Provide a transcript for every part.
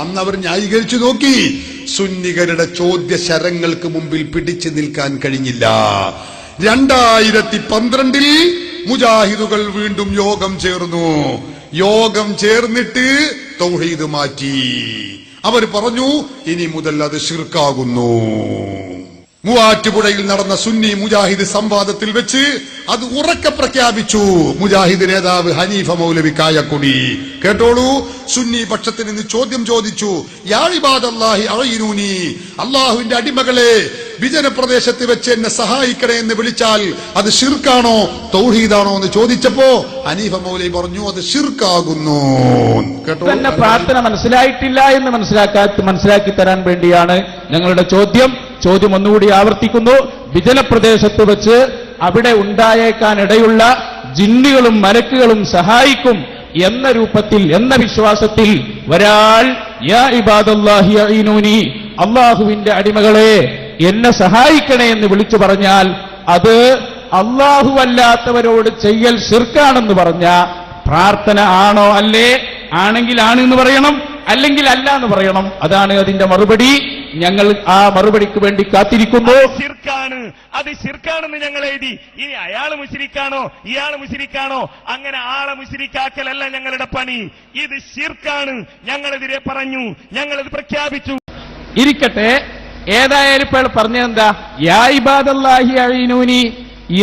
അന്ന് അവർ ന്യായീകരിച്ചു നോക്കി. സുന്നികളുടെ ചോദ്യ ശരങ്ങൾക്ക് മുമ്പിൽ പിടിച്ചു നിൽക്കാൻ കഴിഞ്ഞില്ല. 2012 മുജാഹിദുകൾ വീണ്ടും യോഗം ചേർന്നു. യോഗം ചേർന്നിട്ട് തൗഹീദ് മാറ്റി. അവർ പറഞ്ഞു ഇനി മുതൽ അത് ശിർക്കാകുന്നു. മൂവാറ്റുപുഴയിൽ നടന്ന സുന്നി മുജാഹിദ് സംവാദത്തിൽ വെച്ച് അത് ഉറക്കെ പ്രഖ്യാപിച്ചു മുജാഹിദ് നേതാവ് ഹനീഫ മൗലവി കായക്കൊടി. കേട്ടോളൂ, സുന്നി പക്ഷത്തിൽ നിന്ന് ചോദ്യം ചോദിച്ചു. യാ ഇബാദല്ലാഹി അഈനൂനി, അള്ളാഹുവിന്റെ അടിമകളെ, വിജനപ്രദേശത്ത് വെച്ച് എന്നെ സഹായിക്കണേ എന്ന് വിളിച്ചാൽ അത് ശിർക്കാണോ തൗഹീദാണോ എന്ന് ചോദിച്ചപ്പോ ഹനീഫ മൗലവി പറഞ്ഞു അത് ശിർക്കാകുന്നു. കേട്ടോ, പ്രാർത്ഥന മനസ്സിലായിട്ടില്ല എന്ന് മനസ്സിലാക്കി തരാൻ വേണ്ടിയാണ് ഞങ്ങളുടെ ചോദ്യം ഒന്നുകൂടി ആവർത്തിക്കുന്നു. വിജനപ്രദേശത്ത് വെച്ച് അവിടെ ഉണ്ടായേക്കാനിടയുള്ള ജിന്നുകളും മലക്കുകളും സഹായിക്കും എന്ന രൂപത്തിൽ, എന്ന വിശ്വാസത്തിൽ ഒരാൾ യാ ഇബാദല്ലാഹി അഈനൂനി, അള്ളാഹുവിന്റെ അടിമകളെ എന്നെ സഹായിക്കണേ എന്ന് വിളിച്ചു പറഞ്ഞാൽ അത് അല്ലാഹുവല്ലാത്തവരോട് ചെയ്യൽ ശിർക്കാണെന്ന് പറഞ്ഞ പ്രാർത്ഥന ആണോ അല്ലേ? ആണെങ്കിൽ ആണ് എന്ന് പറയണം, അല്ലെങ്കിൽ അല്ല എന്ന് പറയണം. അതാണ് അതിന്റെ മറുപടി. ഞങ്ങൾ ആ മറുപടിക്ക് വേണ്ടി കാത്തിരിക്കുന്നു. അത് ശിർക്കാണെന്ന് ഞങ്ങൾ എഴുതി. ഇനി അയാള് മുശ്രിക്കാണോ ഇയാള് മുശ്രിക്കാണോ, അങ്ങനെ ആളെ മുശ്രിക്കാക്കലല്ല ഞങ്ങളുടെ പണി. ഇത് ശിർക്കാണ്. ഞങ്ങളെതിരെ പറഞ്ഞു, ഞങ്ങളത് പ്രഖ്യാപിച്ചു. ഇരിക്കട്ടെ, ഏതായാലും ഇപ്പോൾ പറഞ്ഞതെന്താ? യാ ഇബാദല്ലാഹി അഈനൂനി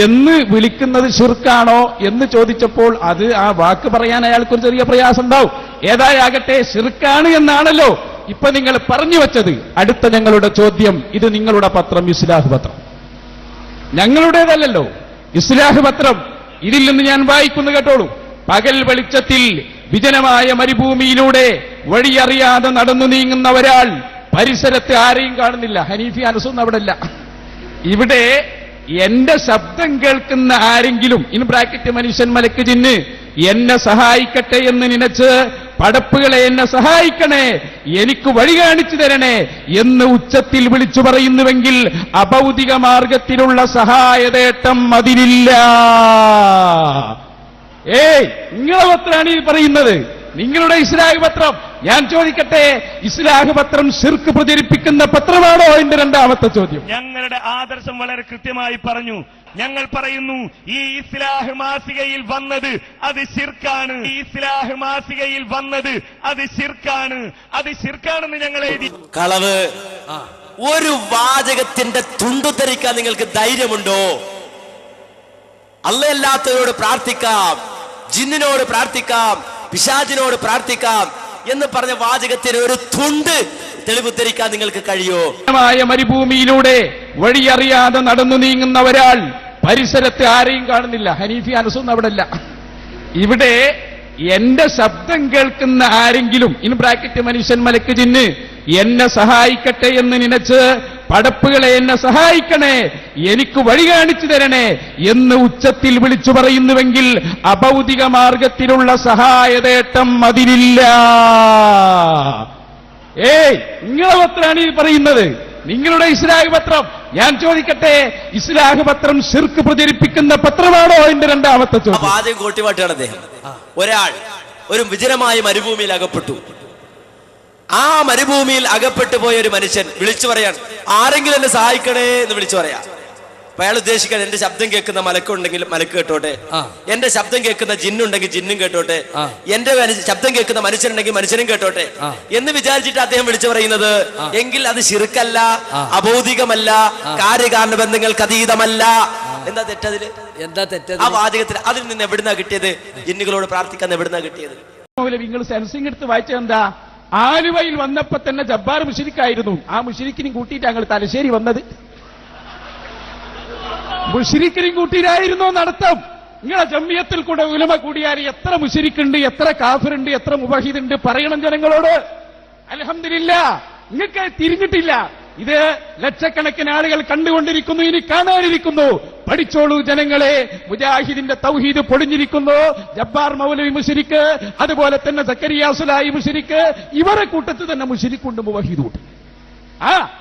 എന്ന് വിളിക്കുന്നത് ശിർക്കാണോ എന്ന് ചോദിച്ചപ്പോൾ അത് ആ വാക്ക് പറയാൻ അയാൾക്കൊരു ചെറിയ പ്രയാസം ഉണ്ടാവും. ഏതായാകട്ടെ ശിർക്കാണ് എന്നാണല്ലോ ഇപ്പൊ നിങ്ങൾ പറഞ്ഞു വെച്ചത്. അടുത്ത ഞങ്ങളുടെ ചോദ്യം, ഇത് നിങ്ങളുടെ പത്രം ഇസ്ലാഹ് പത്രം, ഞങ്ങളുടേതല്ലല്ലോ ഇസ്ലാഹ് പത്രം. ഇതിൽ നിന്ന് ഞാൻ വായിക്കുന്നു, കേട്ടോളൂ. പകൽ വെളിച്ചത്തിൽ വിജനമായ മരുഭൂമിയിലൂടെ വഴിയറിയാതെ നടന്നു നീങ്ങുന്ന ഒരാൾ, പരിസരത്ത് ആരെയും കാണുന്നില്ല. ഹനീഫി അനസൊന്നും അവിടെ ഇല്ല. ഇവിടെ എന്റെ ശബ്ദം കേൾക്കുന്ന ആരെങ്കിലും, ഇൻ ബ്രാക്കറ്റ് മനുഷ്യൻ മലക്ക് ജിന്ന്, എന്നെ സഹായിക്കട്ടെ എന്ന് നനച്ച് പടപ്പുകളെ എന്നെ സഹായിക്കണേ, എനിക്ക് വഴി കാണിച്ചു തരണേ എന്ന് ഉച്ചത്തിൽ വിളിച്ചു പറയുന്നുവെങ്കിൽ അഭൗതിക മാർഗത്തിലുള്ള സഹായതേട്ടം അതിനില്ല. നിങ്ങളെ പത്രമാണ് ഈ പറയുന്നത്, നിങ്ങളുടെ ഇസ്ലാഹ് പത്രം. ഞാൻ ചോദിക്കട്ടെ, ഇസ്ലാഹ് പത്രം ശിർക്ക് പ്രചരിപ്പിക്കുന്ന പത്രമാണോ? എന്റെ രണ്ടാമത്തെ ചോദ്യം. ഞങ്ങളുടെ ആദർശം വളരെ കൃത്യമായി പറഞ്ഞു. ഞങ്ങൾ പറയുന്നു, ഈ ഇസ്ലാഹ് മാസികയിൽ വന്നത് അത് ശിർക്കാണ്. ഈ ഇസ്ലാഹ് മാസികയിൽ വന്നത് അത് ശിർക്കാണ്. അത് ശിർക്കാണെന്ന് ഞങ്ങൾ എഴുതി. കളവ്. ഒരു വാചകത്തിന്റെ തുണ്ടുത്തരിക്കാൻ നിങ്ങൾക്ക് ധൈര്യമുണ്ടോ? അല്ലാത്തവരോട് പ്രാർത്ഥിക്കാം, ജിന്നിനോട് പ്രാർത്ഥിക്കാം, പിശാചിനോട് പ്രാർത്ഥിക്കാം എന്ന് പറഞ്ഞ വാചകത്തിന് ഒരു തുണ്ട് തെളിവ് ധരിക്കാൻ നിങ്ങൾക്ക് കഴിയോ? മരുഭൂമിയിലൂടെ വഴിയറിയാതെ നടന്നു നീങ്ങുന്ന ഒരാൾ, പരിസരത്ത് ആരെയും കാണുന്നില്ല. ഹനീഫി അനസൊന്നും അവിടെ ഇല്ല. ഇവിടെ എന്റെ ശബ്ദം കേൾക്കുന്ന ആരെങ്കിലും, ഇൻ ബ്രാക്കറ്റ് മനുഷ്യൻ മലക്ക് ജിന്ന്, എന്നെ സഹായിക്കട്ടെ എന്ന് നനച്ച് പടപ്പുകളെ എന്നെ സഹായിക്കണേ, എനിക്ക് വഴി കാണിച്ചു തരണേ എന്ന് ഉച്ചത്തിൽ വിളിച്ചു പറയുന്നുവെങ്കിൽ അഭൗതിക മാർഗത്തിലുള്ള സഹായതേട്ടം അതിനില്ല. നിങ്ങളെ പത്രമാണ് ഈ പറയുന്നത്, നിങ്ങളുടെ ഇസ്ലാഹ് പത്രം. ഞാൻ ചോദിക്കട്ടെ, ഇസ്ലാഹ് പത്രം ശിർക്ക് പ്രചരിപ്പിക്കുന്ന പത്രമാണോ? എന്റെ രണ്ടാമത്തെ ചോദ്യം. ആദ്യം കോട്ടിവാട്ടാണ് അദ്ദേഹം. ഒരാൾ ഒരു വിജനമായ മരുഭൂമിയിൽ അകപ്പെട്ടു. ആ മരുഭൂമിയിൽ അകപ്പെട്ടു പോയ ഒരു മനുഷ്യൻ വിളിച്ചു പറയാൻ, ആരെങ്കിലും എന്നെ സഹായിക്കണേ എന്ന് വിളിച്ചു പറയാ. അപ്പൊ അയാൾ ഉദ്ദേശിക്കാൻ, എന്റെ ശബ്ദം കേൾക്കുന്ന മലക്കുണ്ടെങ്കിൽ മലക്ക് കേട്ടോട്ടെ, എന്റെ ശബ്ദം കേൾക്കുന്ന ജിന്നുണ്ടെങ്കിൽ ജിന്നും കേട്ടോട്ടെ, എന്റെ ശബ്ദം കേൾക്കുന്ന മനുഷ്യനുണ്ടെങ്കിൽ മനുഷ്യനും കേട്ടോട്ടെ എന്ന് വിചാരിച്ചിട്ട് അദ്ദേഹം വിളിച്ചു പറയുന്നത്. എങ്കിൽ അത് ശിർക്കല്ല, അബൗദികമല്ല, കാര്യകാരണ ബന്ധങ്ങൾക്ക് അതീതമല്ല. എന്താ തെറ്റതില്? എന്താ തെറ്റ് ആ വാചകത്തിൽ? അതിൽ നിന്ന് എവിടുന്നാ കിട്ടിയത്? ജിന്നുകളോട് പ്രാർത്ഥിക്കാൻ എവിടുന്നാ കിട്ടിയത്? നിങ്ങൾ സെൻസിംഗ് എടുത്ത് വായിച്ചത് എന്താ? ആലുവയിൽ വന്നപ്പോ തന്നെ ജബ്ബാർ മുശ്രിക്കായിരുന്നു. ആ മുശ്രിക്കിനും കൂട്ടിയിട്ട് ഞങ്ങൾ തലശ്ശേരി വന്നത്. മുശ്രിക്കിനും കൂട്ടിയിട്ടായിരുന്നോ നടത്തം? നിങ്ങളെ ജമിയത്തിൽ കൂടെ ഉലമ കൂടിയാൽ എത്ര മുശ്രിക്കുണ്ട്, എത്ര കാഫിറുണ്ട്, എത്ര മുവഹിദുണ്ട് പറയണം ജനങ്ങളോട്. അൽഹംദുലില്ലാ, നിങ്ങൾക്ക് തിരിഞ്ഞിട്ടില്ല. ഇത് ലക്ഷക്കണക്കിന് ആളുകൾ കണ്ടുകൊണ്ടിരിക്കുന്നു, ഇനി കാണാനിരിക്കുന്നു. പഠിച്ചോളൂ ജനങ്ങളെ, മുജാഹിദിന്റെ തൗഹീദ് പൊളിഞ്ഞിരിക്കുന്നു. ജബ്ബാർ മൗലവി മുശ്രിക്ക്, അതുപോലെ തന്നെ സക്കരിയ സുലായി മുശ്രിക്ക്, ഇവരെ കൂട്ടത്തിൽ തന്നെ മുശ്രിക്കുണ്ട്, മുവഹിദുണ്ട്.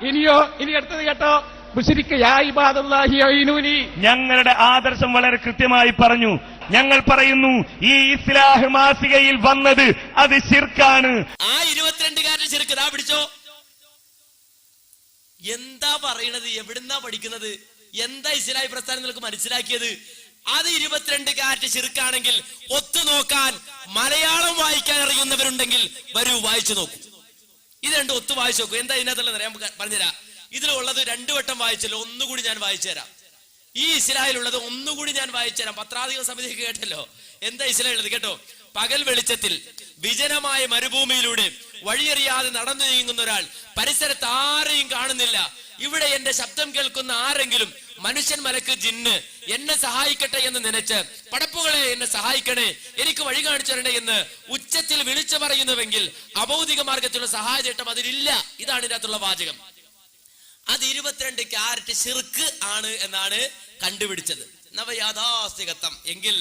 ഇനിയോ, ഇനി അടുത്തത് കേട്ടോ, മുശ്രിക്ക് യാ ഇബാദല്ലാഹി അഈനൂനി. ഞങ്ങളുടെ ആദർശം വളരെ കൃത്യമായി പറഞ്ഞു. ഞങ്ങൾ പറയുന്നു ഈ ഇസ്ലാഹ് മാസികയിൽ വന്നത് അത് ശിർക്കാണ്. ആ 22-കാരൻ ശിർക്ക് ദാ പിടിച്ചോ. എന്താ പറയണത്? എവിടുന്നാ പഠിക്കുന്നത്? എന്താ ഇസ്ലാഹി പ്രസ്ഥാനം നിങ്ങൾക്ക് മനസ്സിലാക്കിയത്? അത് 22-കാരറ്റ് ശിർക്കാണെങ്കിൽ ഒത്തുനോക്കാൻ മലയാളം വായിക്കാൻ അറിയുന്നവരുണ്ടെങ്കിൽ വരൂ, വായിച്ചു നോക്കൂ. ഇത് രണ്ടും ഒത്തു വായിച്ചു നോക്കൂ. എന്താ ഇതിനകത്തുള്ളത് ഞാൻ പറഞ്ഞുതരാം. ഇതിലുള്ളത് 2 വട്ടം വായിച്ചല്ലോ, ഒന്നുകൂടി ഞാൻ വായിച്ചു തരാം. ഈ ഇസ്ലാഹിലുള്ളത് ഒന്നുകൂടി ഞാൻ വായിച്ചു തരാം. പത്രാധിക സമിതിക്ക് കേട്ടല്ലോ. എന്താ ഇസ്ലാഹിലുള്ളത് കേട്ടോ. പകൽ വെളിച്ചത്തിൽ വിജനമായ മരുഭൂമിയിലൂടെ വഴിയറിയാതെ നടന്നു നീങ്ങുന്ന ഒരാൾ, പരിസരത്ത് ആരെയും കാണുന്നില്ല. ഇവിടെ എന്റെ ശബ്ദം കേൾക്കുന്ന ആരെങ്കിലും, മനുഷ്യൻ, മലക്ക്, ജിന്ന്, എന്നെ സഹായിക്കട്ടെ എന്ന് നനച്ച്, പടപ്പുകളെ എന്നെ സഹായിക്കണേ, എനിക്ക് വഴി കാണിച്ചു തരണേ എന്ന് ഉച്ചത്തിൽ വിളിച്ചു പറയുന്നുവെങ്കിൽ അഭൗതിക മാർഗത്തിലുള്ള സഹായചേട്ടം അതിലില്ല. ഇതാണ് ഇതിനകത്തുള്ള വാചകം. അത് 22-കാരറ്റ് ശിർക്ക് ആണ് എന്നാണ് കണ്ടുപിടിച്ചത്. നവയാഥാസ്ഥികത്വം എങ്കിൽ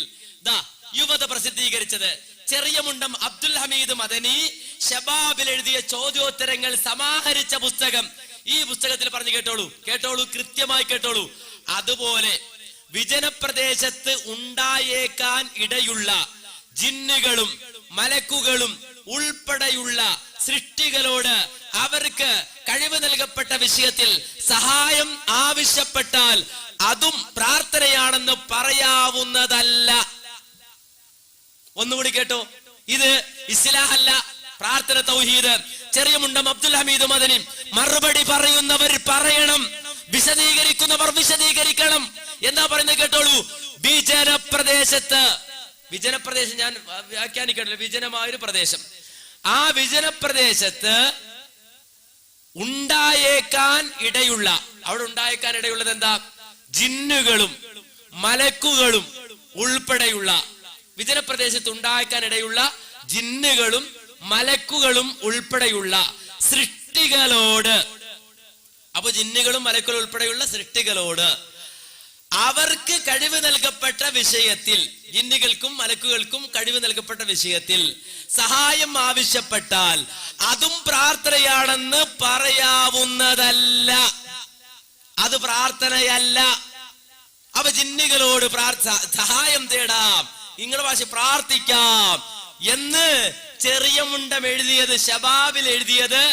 ദാ യുവത പ്രസിദ്ധീകരിച്ചത് ചെറിയ മുണ്ടം അബ്ദുൽ ഹമീദ് മദനി ഷബാബിൽ എഴുതിയ ചോദ്യോത്തരങ്ങൾ സമാഹരിച്ച പുസ്തകം. ഈ പുസ്തകത്തിൽ പറഞ്ഞു കേട്ടോളൂ, കൃത്യമായി കേട്ടോളൂ. അതുപോലെ വിജനപ്രദേശത്ത് ഉണ്ടായേക്കാൻ ഇടയുള്ള ജിന്നുകളും മലക്കുകളും ഉൾപ്പെടെയുള്ള സൃഷ്ടികളോട് അവർക്ക് കഴിവ് നൽകപ്പെട്ട വിഷയത്തിൽ സഹായം ആവശ്യപ്പെട്ടാൽ അതും പ്രാർത്ഥനയാണെന്ന് പറയാവുന്നതല്ല. ഒന്നുകൂടി കേട്ടോ, ഇത് ഇസ്ലാഹല്ല, പ്രാർത്ഥന തൗഹീദ്. ചെറിയ മുണ്ടം അബ്ദുൽ ഹമീദ് മദനി. മറുപടി പറയുന്നവർ പറയണം, വിശദീകരിക്കുന്നവർ വിശദീകരിക്കണം. എന്താ പറയുന്നത് കേട്ടോളൂ. വിജനപ്രദേശം ഞാൻ വ്യാഖ്യാനിക്കണല്ലോ, വിജനമായൊരു പ്രദേശം. ആ വിജനപ്രദേശത്ത് ഉണ്ടായേക്കാൻ ഇടയുള്ളത് എന്താ? ജിന്നുകളും മലക്കുകളും ഉൾപ്പെടെയുള്ള, വിജനപ്രദേശത്ത് ഉണ്ടായേക്കാൻ ഇടയുള്ള ജിന്നുകളും മലക്കുകളും ഉൾപ്പെടെയുള്ള സൃഷ്ടികളോട്, അപ്പൊ ജിന്നുകളും മലക്കുകളും ഉൾപ്പെടെയുള്ള സൃഷ്ടികളോട് അവർക്ക് കഴിവ് നൽകപ്പെട്ട വിഷയത്തിൽ, ജിന്നുകൾക്കും മലക്കുകൾക്കും കഴിവ് നൽകപ്പെട്ട വിഷയത്തിൽ സഹായം ആവശ്യപ്പെട്ടാൽ അതും പ്രാർത്ഥനയാണെന്ന് പറയാവുന്നതല്ല. അത് പ്രാർത്ഥനയല്ല. അപ്പൊ ജിന്നുകളോട് സഹായം തേടാം, നിങ്ങളുടെ ഭാഷ പ്രാർത്ഥിക്കാം എന്ന് ചെറിയ മുണ്ടം എഴുതിയത്, ഷബാബിൽ എഴുതിയത്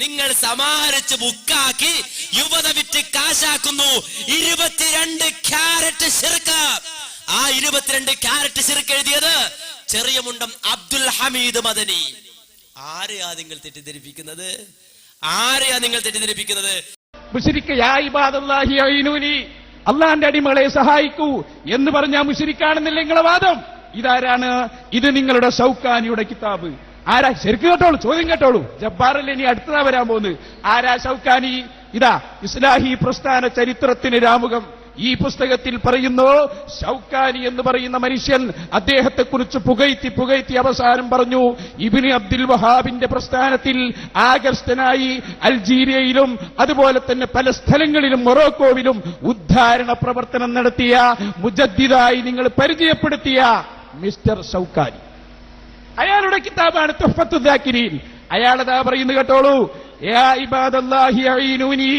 നിങ്ങൾ സമാഹരിച്ച് ബുക്കാക്കി യുവത വിറ്റ് കാശാക്കുന്നു. 22-കാരറ്റ് ശിർക്ക്. ആ 22-കാരറ്റ് ശിർക്ക് എഴുതിയത് ചെറിയ മുണ്ടം അബ്ദുൽ ഹമീദ് മദനി. ആരെയാ നിങ്ങൾ തെറ്റിദ്ധരിപ്പിക്കുന്നത്? മുശ്രിക്ക് യാ ഇബാദല്ലാഹി അഈനൂനി, അള്ളാന്റെ അടിമകളെ സഹായിക്കൂ എന്ന് പറഞ്ഞ മുശ്രിക്കാണെന്നില്ല നിങ്ങളെ വാദം. ഇതാരാണ്? ഇത് നിങ്ങളുടെ ഷൗക്കാനിയുടെ കിതാബ്. ആരാ? ശരിക്കും കേട്ടോളൂ, ചോദ്യം കേട്ടോളൂ. ജബ്ബാറല്ലേ ഇനി അടുത്തതാ വരാൻ പോകുന്നത്. ആരാ ഷൗക്കാനി? ഇതാ ഇസ്ലാഹി പ്രസ്ഥാന ചരിത്രത്തിന് രാമുഖം. ഈ പുസ്തകത്തിൽ പറയുന്നു, ഷൗക്കാനി എന്ന് പറയുന്ന മനുഷ്യൻ അദ്ദേഹത്തെ കുറിച്ച് പുകഴ്ത്തി അവസാനം പറഞ്ഞു, ഇബ്നു അബ്ദുൽ വഹാബിന്റെ പ്രസ്ഥാനത്തിൽ ആകർഷ്ടനായി അൾജീരിയയിലും അതുപോലെ തന്നെ പല സ്ഥലങ്ങളിലും മൊറോക്കോവിലും ഉദ്ധാരണ പ്രവർത്തനം നടത്തിയ മുജദ്ദിദായി നിങ്ങൾ പരിചയപ്പെടുത്തിയ മിസ്റ്റർ ഷൗക്കാനി. അയാളുടെ കിതാബാണ് തുഹ്ഫത്തുൽ ദാക്കിരീൻ. അയാളതാ പറയുന്നു കേട്ടോളൂ, യാ ഇബാദല്ലാഹി അഈനൂനി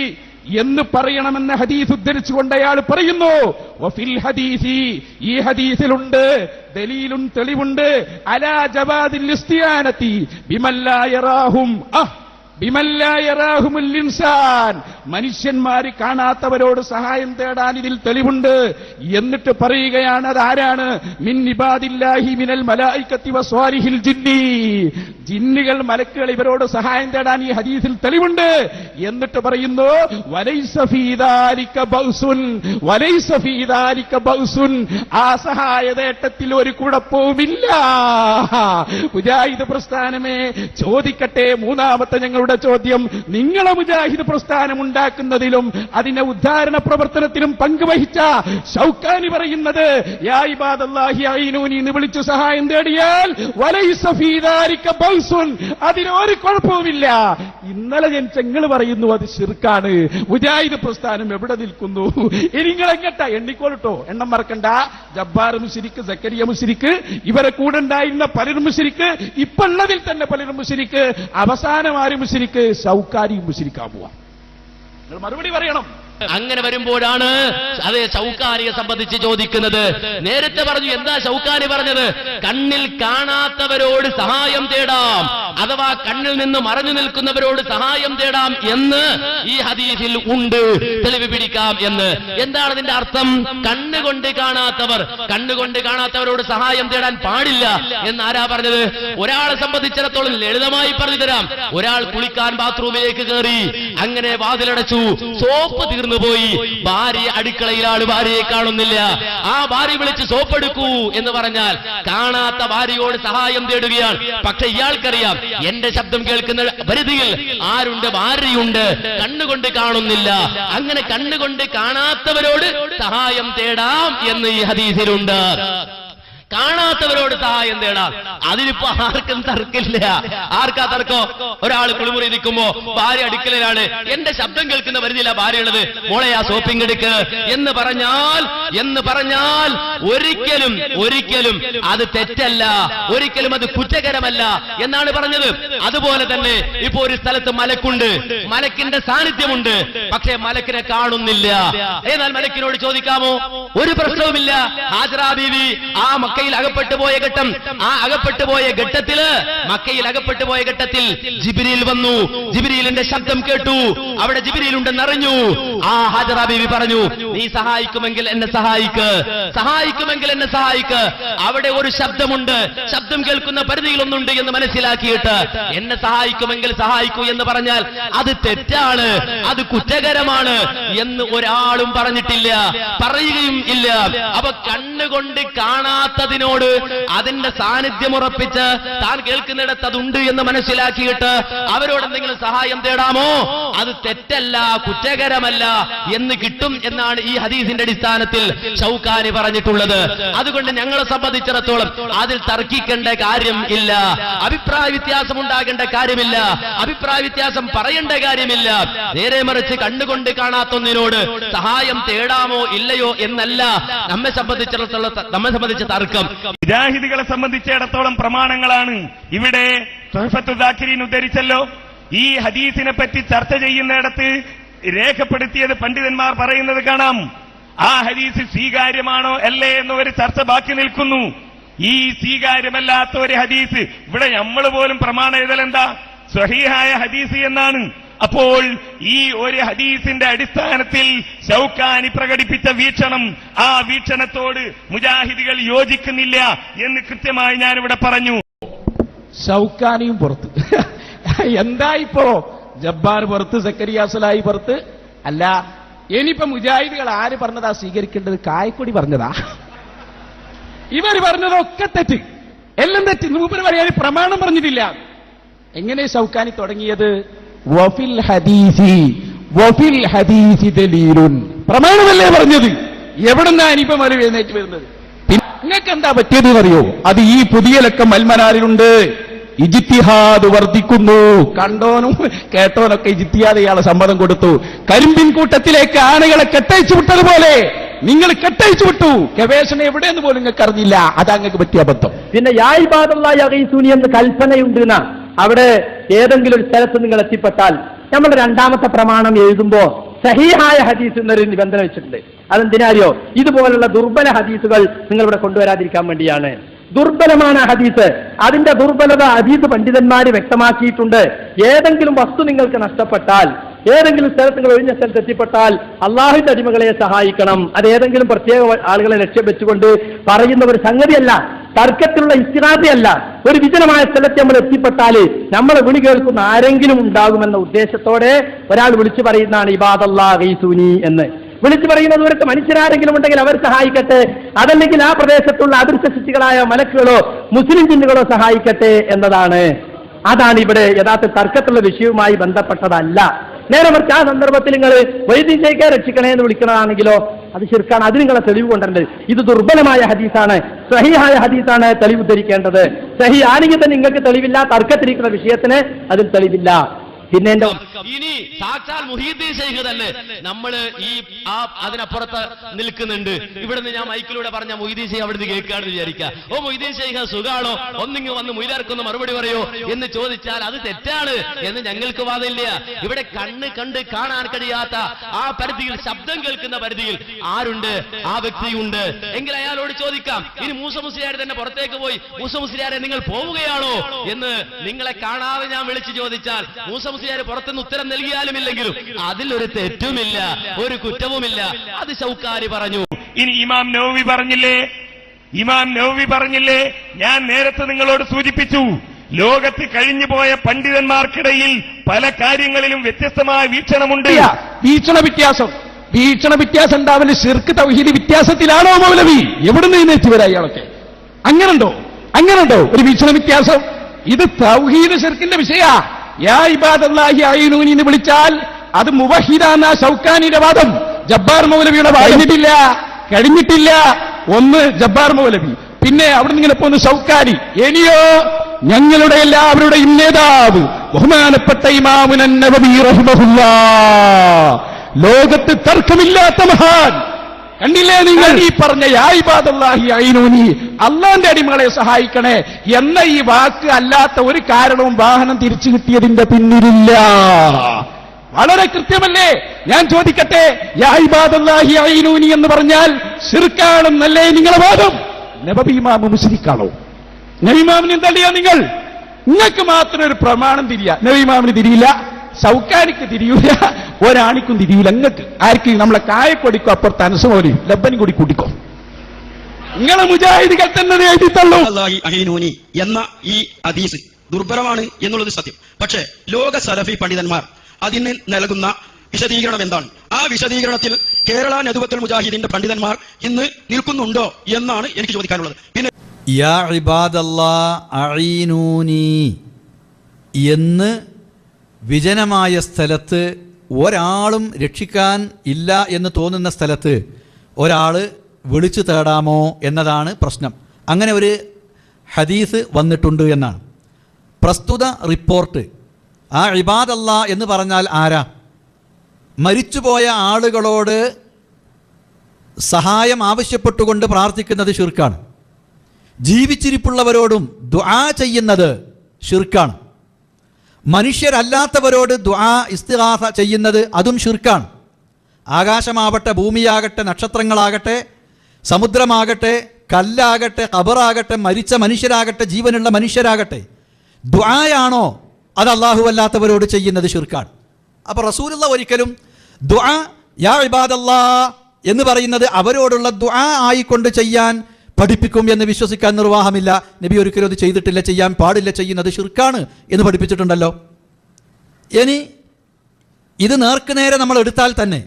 എന്ന് പറയണമെന്ന ഹദീസ് ഉദ്ധരിച്ചുകൊണ്ട് അയാൾ പറയുന്നു, വഫിൽ ഹദീസി, ഈ ഹദീസിലുണ്ട് ദലീലുൻ, തെളിവുണ്ട്, അലാ ജവാദിൽ ഇസ്തിയാനതി ബിമല്ലാ യറാഹും ബിമല്ലായറാഹുമുൽ ഇൻസാൻ, മനുഷ്യന്മാര് കാണാത്തവരോട് സഹായം തേടാൻ ഇതിൽ തെളിവുണ്ട്. എന്നിട്ട് പറയുകയാണ്, അതാരാണ്? മിൻ ഇബാദില്ലാഹി മിനൽ മലായികത്തി വസ്വാലിഹിൽ ജിന്നി, ജിന്നുകൾ മലക്കുകൾ ഇവരോട് സഹായം തേടാൻ ഈ ഹദീസിൽ തെളിവുണ്ട്. എന്നിട്ട് പറയുന്നു, വലൈസ ഫീ ദാലിക ബൗസുൻ, വലൈസ ഫീ ദാലിക ബൗസുൻ, ആ സഹായതേട്ടത്തിൽ ഒരു കുഴപ്പവുമില്ല. മുജാഹിദ് പ്രസ്ഥാനമേ ചോദിക്കട്ടെ, മൂന്നാമത്തെ ഞങ്ങളുടെ ചോദ്യം, നിങ്ങളെ മുജാഹിദ് പ്രസ്ഥാനം ഉണ്ടാക്കുന്നതിലും അതിന്റെ ഉദ്ധാരണ പ്രവർത്തനത്തിലും പങ്കുവഹിച്ച ഷൗക്കാനി പറയുന്നത്, യാ ഇബാദല്ലാഹി അഈനൂനി എന്ന് വിളിച്ചു സഹായം തേടിയാൽ വലൈസ ഫീ ദാലിക ബൗസുൻ, അതിനൊരു കുഴപ്പവുമില്ല. ഇന്നലെ ഞാൻ ചെങ്ങൾ പറയുന്നു അത് ശിർക്കാണ്. മുജാഹിദ് പ്രസ്ഥാനം എവിടെ നിൽക്കുന്നു? ഇനി നിങ്ങൾ എങ്ങട്ടാ? എണ്ണിക്കോളട്ടോ, എണ്ണം മറക്കണ്ട. ജബ്ബാർ മുശ്രിക്ക്, സക്കരിയ മുശ്രിക്ക്, ഇവരെ കൂടെ ഉണ്ടായിരുന്ന പലരും മുശ്രിക്ക്, ഇപ്പൊ ഉള്ളതിൽ തന്നെ പലരും മുശ്രിക്ക്, അവസാനം ആരും മുശ്രിക്ക്, ഷൗക്കാനി മുശ്രിക്കാൻ പോവാ. നിങ്ങൾ മറുപടി പറയണം. അങ്ങനെ വരുമ്പോഴാണ് അത് ഷൗക്കാനിയെ സംബന്ധിച്ച് ചോദിക്കുന്നത്. നേരത്തെ പറഞ്ഞു, എന്താ ഷൗക്കാനി പറഞ്ഞത്? കണ്ണിൽ കാണാത്തവരോട് സഹായം തേടാം, അഥവാ കണ്ണിൽ നിന്ന് മറഞ്ഞു നിൽക്കുന്നവരോട് സഹായം തേടാം എന്ന് ഈ ഹദീസിൽ ഉണ്ട്, തെളിവ് പിടിക്കാം എന്ന്. എന്താണ് അതിന്റെ അർത്ഥം? കണ്ണുകൊണ്ട് കാണാത്തവരോട് സഹായം തേടാൻ പാടില്ല എന്ന് ആരാ പറഞ്ഞത്? ഒരാളെ സംബന്ധിച്ചിടത്തോളം ലളിതമായി പറഞ്ഞു തരാം. ഒരാൾ കുളിക്കാൻ ബാത്റൂമിലേക്ക് കയറി, അങ്ങനെ വാതിലടച്ചു, സോപ്പ് തീർന്നു പോയി, ഭാര്യ അടുക്കളയിലാണ്, ഭാര്യയെ കാണുന്നില്ല. ആ ഭാര്യ വിളിച്ച് സോപ്പ് എടുക്കൂ എന്ന് പറഞ്ഞാൽ കാണാത്ത ഭാര്യയോട് സഹായം തേടുകയാണ്. പക്ഷെ ഇയാൾക്കറിയാം എന്റെ ശബ്ദം കേൾക്കുന്ന പരിധിയിൽ ആരുണ്ട്? ഭാര്യയുണ്ട്, കണ്ണുകൊണ്ട് കാണുന്നില്ല. അങ്ങനെ കണ്ണുകൊണ്ട് കാണാത്തവരോട് സഹായം തേടാം എന്ന് ഈ ഹദീസിലുണ്ട്. കാണാത്തവരോട് സഹായം തേടാം. അതിനിപ്പോ ആർക്കും തർക്കില്ല. ആർക്കാ തർക്കം? ഒരാൾ കുളിമുറി നിൽക്കുമ്പോ ഭാര്യ അടുക്കലാണ്, എന്റെ ശബ്ദം കേൾക്കുന്ന വരുന്നില്ല ഭാര്യയുള്ളത്, മോളെ ആ സോപ്പിംഗ് എടുക്ക് എന്ന് പറഞ്ഞാൽ ഒരിക്കലും അത് തെറ്റല്ല, ഒരിക്കലും അത് കുറ്റകരമല്ല എന്നാണ് പറഞ്ഞത്. അതുപോലെ തന്നെ ഇപ്പോ ഒരു സ്ഥലത്ത് മലക്കുണ്ട്, മലക്കിന്റെ സാന്നിധ്യമുണ്ട്, പക്ഷേ മലക്കിനെ കാണുന്നില്ല. എന്നാൽ മലക്കിനോട് ചോദിക്കാമോ? ഒരു പ്രശ്നവുമില്ല. ഹാജറ ബീവി ആ മക്കയിൽ അകപ്പെട്ടു പോയ ഘട്ടം, മക്കയിൽ അകപ്പെട്ടു പോയ ഘട്ടത്തിൽ ജിബ്രീൽ വന്നു, ജിബ്രീലിന്റെ ശബ്ദം കേട്ടു, അവിടെ ജിബ്രീൽ ഉണ്ടെന്ന് അറിഞ്ഞു. ആ ഹാജറ ബീവി പറഞ്ഞു, നീ സഹായിക്കുമെങ്കിൽ എന്നെ സഹായിക്ക്, അവിടെ ഒരു ശബ്ദമുണ്ട്, ശബ്ദം കേൾക്കുന്ന പരിധിയിൽ ഒന്നുണ്ട് എന്ന് മനസ്സിലാക്കിയിട്ട് എന്നെ സഹായിക്കുമെങ്കിൽ സഹായിക്കൂ എന്ന് പറഞ്ഞാൽ അത് തെറ്റാണ്, അത് കുറ്റകരമാണ് എന്ന് ഒരാളും പറഞ്ഞിട്ടില്ല, പറയുകയും ഇല്ല. അപ്പൊ കണ്ണുകൊണ്ട് കാണാത്തതിനോട് അതിന്റെ സാന്നിധ്യം ഉറപ്പിച്ച് താൻ കേൾക്കുന്നിടത്ത് അതുണ്ട് എന്ന് മനസ്സിലാക്കിയിട്ട് അവരോട് എന്തെങ്കിലും സഹായം തേടാമോ? അത് തെറ്റല്ല, കുറ്റകരമല്ല എന്ന് കിട്ടും എന്നാണ് ഈ ഹദീസിന്റെ അടിസ്ഥാനത്തിൽ ഷൗക്കാനി പറഞ്ഞിട്ടുള്ളത്. അതുകൊണ്ട് ഞങ്ങളെ സംബന്ധിച്ചിടത്തോളം അതിൽ തർക്കിക്കേണ്ട കാര്യം ഇല്ല, അഭിപ്രായ വ്യത്യാസം ഉണ്ടാകേണ്ട കാര്യമില്ല, അഭിപ്രായ വ്യത്യാസം പറയേണ്ട കാര്യമില്ല. നേരെ മറിച്ച് കണ്ണുകൊണ്ട് കാണാത്തൊന്നിനോട് സഹായം തേടാമോ ഇല്ലയോ എന്നല്ല നമ്മെ സംബന്ധിച്ച തർക്കം. മുജാഹിദുകളെ സംബന്ധിച്ചിടത്തോളം പ്രമാണങ്ങളാണ്. ഇവിടെ തുഹ്ഫത്തുൽ ദാക്കിരീൻ ഉദ്ധരിച്ചല്ലോ, ഈ ഹദീസിനെ പറ്റി ചർച്ച ചെയ്യുന്നിടത്ത് രേഖപ്പെടുത്തിയത് പണ്ഡിതന്മാർ പറയുന്നത് കാണാം. ആ ഹദീസ് സ്വീകാര്യമാണോ അല്ലേ എന്നൊരു ചർച്ച ബാക്കി നിൽക്കുന്നു. ഈ സ്വീകാര്യമല്ലാത്ത ഒരു ഹദീസ് ഇവിടെ നമ്മൾ പോലും പ്രമാണം എഴുതലെന്താ? സ്വഹീഹായ ഹദീസ് എന്നാണ്. അപ്പോൾ ഈ ഒരു ഹദീസിന്റെ അടിസ്ഥാനത്തിൽ ഷൗക്കാനി പ്രകടിപ്പിച്ച വീക്ഷണം, ആ വീക്ഷണത്തോട് മുജാഹിദുകൾ യോജിക്കുന്നില്ല എന്ന് കൃത്യമായി ഞാനിവിടെ പറഞ്ഞു. ഷൗക്കാനിയും പുറത്ത്. എന്താ ഇപ്പോ? ജബ്ബാർ പുറത്ത്, സക്കരിയ സലാഹി പുറത്ത്. അല്ല, ഇനിയിപ്പോ മുജാഹിദുകൾ ആര് പറഞ്ഞതാ സ്വീകരിക്കേണ്ടത്? കായക്കൊടി പറഞ്ഞതാ? ഇവർ പറഞ്ഞതൊക്കെ തെറ്റ്, എല്ലാം തെറ്റ്. മൂപ്പര് പറയാൻ പ്രമാണം പറഞ്ഞിട്ടില്ല. എങ്ങനെ ഷൗക്കാനി തുടങ്ങിയത്? വഫിൽ ഹദീസി ദലീലുൻ, പ്രമാണമല്ലേ പറഞ്ഞത്? എവിടുന്നാ ഇനിയിപ്പം അവർ എഴുന്നേറ്റ് വരുന്നത്? നിങ്ങൾക്ക് എന്താ പറ്റിയത് അറിയോ? അത് ഈ പുതിയ ലക്കം അൽമനാറിലുണ്ട്. ഇജ്തിഹാദ് വർദ്ധിക്കുന്നു. കണ്ടോനും കേട്ടോനൊക്കെ ഇജ്തിഹാദ് ഇയാളെ സമ്മതം കൊടുത്തു. കരിമ്പിൻ കൂട്ടത്തിലേക്ക് ആനകളെ കെട്ടയച്ചു വിട്ടതുപോലെ നിങ്ങൾ കെട്ടയച്ചു വിട്ടു. ഗവേഷണം എവിടെയെന്ന് പോലും നിങ്ങൾക്ക് അറിഞ്ഞില്ല. അതാ നിങ്ങൾക്ക് പറ്റിയ അബദ്ധം. പിന്നെ യാ ഇബാദല്ലാഹി യഗീസൂനി എന്ന് കൽപ്പനയുണ്ട്. അവിടെ ഏതെങ്കിലും ഒരു സ്ഥലത്ത് നിങ്ങൾ എത്തിപ്പെട്ടാൽ നമ്മൾ രണ്ടാമത്തെ പ്രമാണം എഴുതുമ്പോ സഹീഹായ ഹദീസ് എന്നൊരു നിബന്ധന വെച്ചിട്ടുണ്ട്. അതെന്തിനാരിയോ? ഇതുപോലുള്ള ദുർബല ഹദീസുകൾ നിങ്ങൾ ഇവിടെ കൊണ്ടുവരാതിരിക്കാൻ വേണ്ടിയാണ്. ദുർബലമാണ് ഹദീസ്. അതിന്റെ ദുർബലത ഹദീസ് പണ്ഡിതന്മാര് വ്യക്തമാക്കിയിട്ടുണ്ട്. ഏതെങ്കിലും വസ്തു നിങ്ങൾക്ക് നഷ്ടപ്പെട്ടാൽ, ഏതെങ്കിലും സ്ഥലത്ത് നിങ്ങൾ ഒഴിഞ്ഞ സ്ഥലത്ത് എത്തിപ്പെട്ടാൽ അള്ളാഹുവിന്റെ അടിമകളെ സഹായിക്കണം. അത് ഏതെങ്കിലും പ്രത്യേക ആളുകളെ ലക്ഷ്യം വെച്ചുകൊണ്ട് പറയുന്ന ഒരു സംഗതിയല്ല, തർക്കത്തിലുള്ള ഇസ്തിറാദയല്ല. ഒരു വിജനമായ സ്ഥലത്ത് നമ്മൾ എത്തിപ്പെട്ടാല് നമ്മളെ വിളി കേൾക്കുന്ന ആരെങ്കിലും ഉണ്ടാകുമെന്ന ഉദ്ദേശത്തോടെ ഒരാൾ വിളിച്ചു പറയുന്നതാണ് ഇബാദല്ലാഹി ഗീസൂനി എന്ന്. വിളിച്ചു പറയുന്നവർക്ക് മനുഷ്യരാരെങ്കിലും ഉണ്ടെങ്കിൽ അവർ സഹായിക്കട്ടെ, അതല്ലെങ്കിൽ ആ പ്രദേശത്തുള്ള അദൃശ്യ സൃഷ്ടികളായ മലക്കുകളോ മുസ്ലിം ജിന്നുകളോ സഹായിക്കട്ടെ എന്നതാണ്. അതാണ് ഇവിടെ യഥാർത്ഥ തർക്കത്തിലുള്ള വിഷയവുമായി ബന്ധപ്പെട്ടതല്ല. നേരെ മറിച്ച് ആ സന്ദർഭത്തിൽ നിങ്ങൾ വൈദ്യുതിയെ രക്ഷിക്കണേ എന്ന് വിളിക്കുന്നതാണെങ്കിലോ അത് ശിർക്കാണ്. അത് നിങ്ങളെ തെളിവ് കൊണ്ടുവരേണ്ടത്. ഇത് ദുർബലമായ ഹദീസാണ്, സഹിഹായ ഹദീസാണ് തെളിവ് ധരിക്കേണ്ടത്. സഹി ആണെങ്കിൽ തന്നെ നിങ്ങൾക്ക് തെളിവില്ല, തർക്കത്തിരിക്കുന്ന വിഷയത്തിന് അതിൽ തെളിവില്ല. പിന്നെ എന്റെ ഇനി സാക്ഷാൽ മുഹീദ്ദീൻ ശൈഖ് തന്നെ നമ്മള് അതിനപ്പുറത്ത് നിൽക്കുന്നുണ്ട്. ഇവിടുന്ന് ഞാൻ മൈക്കിലൂടെ പറഞ്ഞ മൊയ്തീൻ ശൈഖ് അവിടുന്ന് കേൾക്കുകയാണെന്ന് വിചാരിക്കുക. ഓ മൊയ്തീൻ ശൈഖ് സുഖാണോ, ഒന്നിങ്ങ് വന്ന് മൊയ്താർക്കൊന്ന് മറുപടി പറയോ എന്ന് ചോദിച്ചാൽ അത് തെറ്റാണ് എന്ന് ഞങ്ങൾക്ക് വാദമില്ല. ഇവിടെ കണ്ട് കാണാൻ കഴിയാത്ത ആ പരിധിയിൽ, ശബ്ദം കേൾക്കുന്ന പരിധിയിൽ ആരുണ്ട്? ആ വ്യക്തിയുണ്ട് എങ്കിൽ അയാളോട് ചോദിക്കാം. ഇനി മൂസ മുസ്ലിയാർ തന്നെ പുറത്തേക്ക് പോയി, മൂസ മുസ്ലിയാരെ നിങ്ങൾ പോവുകയാണോ എന്ന് നിങ്ങളെ കാണാതെ ഞാൻ വിളിച്ചു ചോദിച്ചാൽ മൂസ മുസ്ലിയാർ പുറത്തുനിന്ന് ഉത്തരം നൽകിയാലും ഇല്ലെങ്കിലും അതിലൊരു തെറ്റുമില്ല, ഒരു കുറ്റവുമില്ല. അത് ശൗക്കാരി പറഞ്ഞു. ഇനി ഇമാം നവവി പറഞ്ഞില്ലേ, ഞാൻ നേരത്തെ നിങ്ങളോട് സൂചിപ്പിച്ചു, ലോകത്ത് കഴിഞ്ഞുപോയ പണ്ഡിതന്മാർക്കിടയിൽ പല കാര്യങ്ങളിലും വ്യത്യസ്തമായ വീക്ഷണമുണ്ട്. വീക്ഷണ വ്യത്യാസം ഉണ്ടാവില്ല. ശിർക്ക് തൗഹീദ് വ്യത്യാസത്തിലാണോ മൗലവി? എവിടുന്ന് എഴുന്നേറ്റ് അയാളൊക്കെ? അങ്ങനുണ്ടോ ഒരു വീക്ഷണ വ്യത്യാസം? ഇത് തൗഹീദ് ശിർക്കിന്റെ വിഷയ. യാ ഇബാദല്ലാഹി അഈനൂനി എന്ന് വിളിച്ചാൽ അത് മുവഹിദാന്ന ശൗക്കാനിയുടെ വാദം. ജബ്ബാർ മൗലവിയുടെ കഴിഞ്ഞിട്ടില്ല. ഒന്ന് ജബ്ബാർ മൗലവി, പിന്നെ അവിടെ നിന്ന് ഇങ്ങനെ പോകുന്ന ശൗക്കാനി. ഇനിയോ ഞങ്ങളുടെ എല്ലാവരുടെയും നേതാവ് ബഹുമാനപ്പെട്ട ഇമാമുൻ നവവി റഹിമഹുല്ലാഹ്, ലോകത്ത് തർക്കമില്ലാത്ത മഹാൻ. കണ്ടില്ലേ നിങ്ങൾ ഈ പറഞ്ഞ യാ ഇബാദല്ലാഹി അഈനൂനി, അള്ളാന്റെ അടിമകളെ സഹായിക്കണേ എന്ന ഈ വാക്ക് അല്ലാത്ത ഒരു കാരണവും വാഹനം തിരിച്ചു കിട്ടിയതിന്റെ പിന്നിലില്ല. വളരെ കൃത്യമല്ലേ? ഞാൻ ചോദിക്കട്ടെ, യാ ഇബാദല്ലാഹി അഈനൂനി എന്ന് പറഞ്ഞാൽ ശിർക്കാണെന്നല്ലേ നിങ്ങളെ വാദം? നബവി ഇമാം മുശ്രിക്കാണോ? നബി ഇമാമിനെ തള്ളിയാ നിങ്ങൾക്ക് മാത്രം ഒരു പ്രമാണം തിരിയാ. നബി ഇമാമിന് തിരിയില്ല, ശൗക്കാനിക്ക് തിരിയൂല, ഒരാണിക്കും തിരിയൂല. നിങ്ങൾക്ക് ആർക്ക്? നമ്മളെ കായക്കൊടിക്കോ അപ്പുറത്ത് അനസുമോലി ലബ്ബനും കൂടി കൂട്ടിക്കോ. നിങ്ങളെ മുജാഹിദികൾ തന്നെ എഴുതിത്തള്ളൂ. അഹീനൂനി എന്ന ഈ ഹദീസ് ദുർബലമാണ് എന്നുള്ളത് സത്യം. പക്ഷേ ലോക സലഫി പണ്ഡിതന്മാർ അതിന് നൽകുന്ന വിശദീകരണം എന്താണ്? ആ വിശദീകരണത്തിൽ കേരള നദുവത്തുൽ മുജാഹിദിന്റെ പണ്ഡിതന്മാർ ഇന്ന് നിൽക്കുന്നുണ്ടോ എന്നാണ് എനിക്ക് ചോദിക്കാനുള്ളത്. പിന്നെ യാ ഇബാദല്ലാഹ് അഈനൂനി എന്ന് വിജനമായ സ്ഥലത്ത്, ഒരാളും രക്ഷിക്കാൻ ഇല്ല എന്ന് തോന്നുന്ന സ്ഥലത്ത് ഒരാൾ വിളിച്ചു തേടാമോ എന്നതാണ് പ്രശ്നം. അങ്ങനെ ഒരു ഹദീസ് വന്നിട്ടുണ്ട് എന്നാണ് പ്രസ്തുത റിപ്പോർട്ട്. ആ ഇബാദല്ലാഹ് എന്ന് പറഞ്ഞാൽ ആരാ? മരിച്ചുപോയ ആളുകളോട് സഹായം ആവശ്യപ്പെട്ടുകൊണ്ട് പ്രാർത്ഥിക്കുന്നത് ശിർക്കാണ്. ജീവിച്ചിരിപ്പുള്ളവരോടും ദുആ ചെയ്യുന്നത് ശിർക്കാണ്. മനുഷ്യരല്ലാത്തവരോട് ദുആ ഇസ്തിഗാസ ചെയ്യുന്നത് അതും ശിർക്കാണ്. ആകാശമാവട്ടെ, ഭൂമിയാകട്ടെ, നക്ഷത്രങ്ങളാകട്ടെ, സമുദ്രമാകട്ടെ, കല്ലാകട്ടെ, ഖബറാകട്ടെ, മരിച്ച മനുഷ്യരാകട്ടെ, ജീവനുള്ള മനുഷ്യരാകട്ടെ, ദുആയാണോ അത് അല്ലാഹു അല്ലാത്തവരോട് ചെയ്യുന്നത് ശിർക്കാണ്. അപ്പോൾ റസൂലുള്ള ഒരിക്കലും ദുആ യാ ഇബാദല്ലാഹ് എന്ന് പറയുന്നത് അവരോടുള്ള ദുആ ആയിക്കൊണ്ട് ചെയ്യാൻ പഠിപ്പിക്കും എന്ന് വിശ്വസിക്കാൻ നിർവാഹമില്ല. നബി ഒരിക്കലും അത് ചെയ്തിട്ടില്ല, ചെയ്യാൻ പാടില്ല, ചെയ്യുന്നത് ശിർക്കാണ് എന്ന് പഠിപ്പിച്ചിട്ടുണ്ടല്ലോ. ഇനി ഇത് നേർക്കുനേരെ നമ്മൾ എടുത്താൽ തന്നെ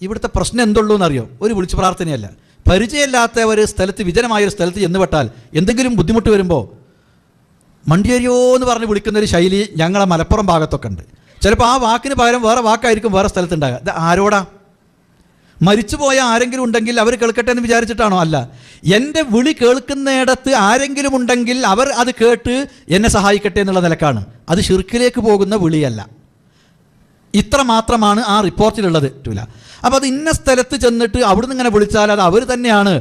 ഇവിടുത്തെ പ്രശ്നം എന്തുള്ളൂ എന്നറിയോ? ഒരു വിളിച്ചു പ്രാർത്ഥനയല്ല. പരിചയമില്ലാത്ത ഒരു സ്ഥലത്ത്, വിജനമായൊരു സ്ഥലത്ത് ചെന്നുപെട്ടാൽ എന്തെങ്കിലും ബുദ്ധിമുട്ട് വരുമ്പോൾ മണ്ടിയരിയോ എന്ന് പറഞ്ഞ് വിളിക്കുന്നൊരു ശൈലി ഞങ്ങളെ മലപ്പുറം ഭാഗത്തൊക്കെ ഉണ്ട്. ചിലപ്പോൾ ആ വാക്കിന് പകരം വേറെ വാക്കായിരിക്കും വേറെ സ്ഥലത്തുണ്ടാകുക. ഇത് ആരോടാ? മരിച്ചുപോയ ആരെങ്കിലും ഉണ്ടെങ്കിൽ അവർ കേൾക്കട്ടെ എന്ന് വിചാരിച്ചിട്ടാണോ? അല്ല, എൻ്റെ വിളി കേൾക്കുന്നിടത്ത് ആരെങ്കിലും ഉണ്ടെങ്കിൽ അവർ അത് കേട്ട് എന്നെ സഹായിക്കട്ടെ എന്നുള്ള നിലക്കാണ്. അത് ശിർക്കിലേക്ക് പോകുന്ന വിളിയല്ല. ഇത്ര മാത്രമാണ് ആ റിപ്പോർട്ടിലുള്ളത്. അപ്പോൾ അത് ഇന്ന സ്ഥലത്ത് ചെന്നിട്ട് അവിടുന്ന് ഇങ്ങനെ വിളിച്ചാൽ അത് അവർ തന്നെയാണ്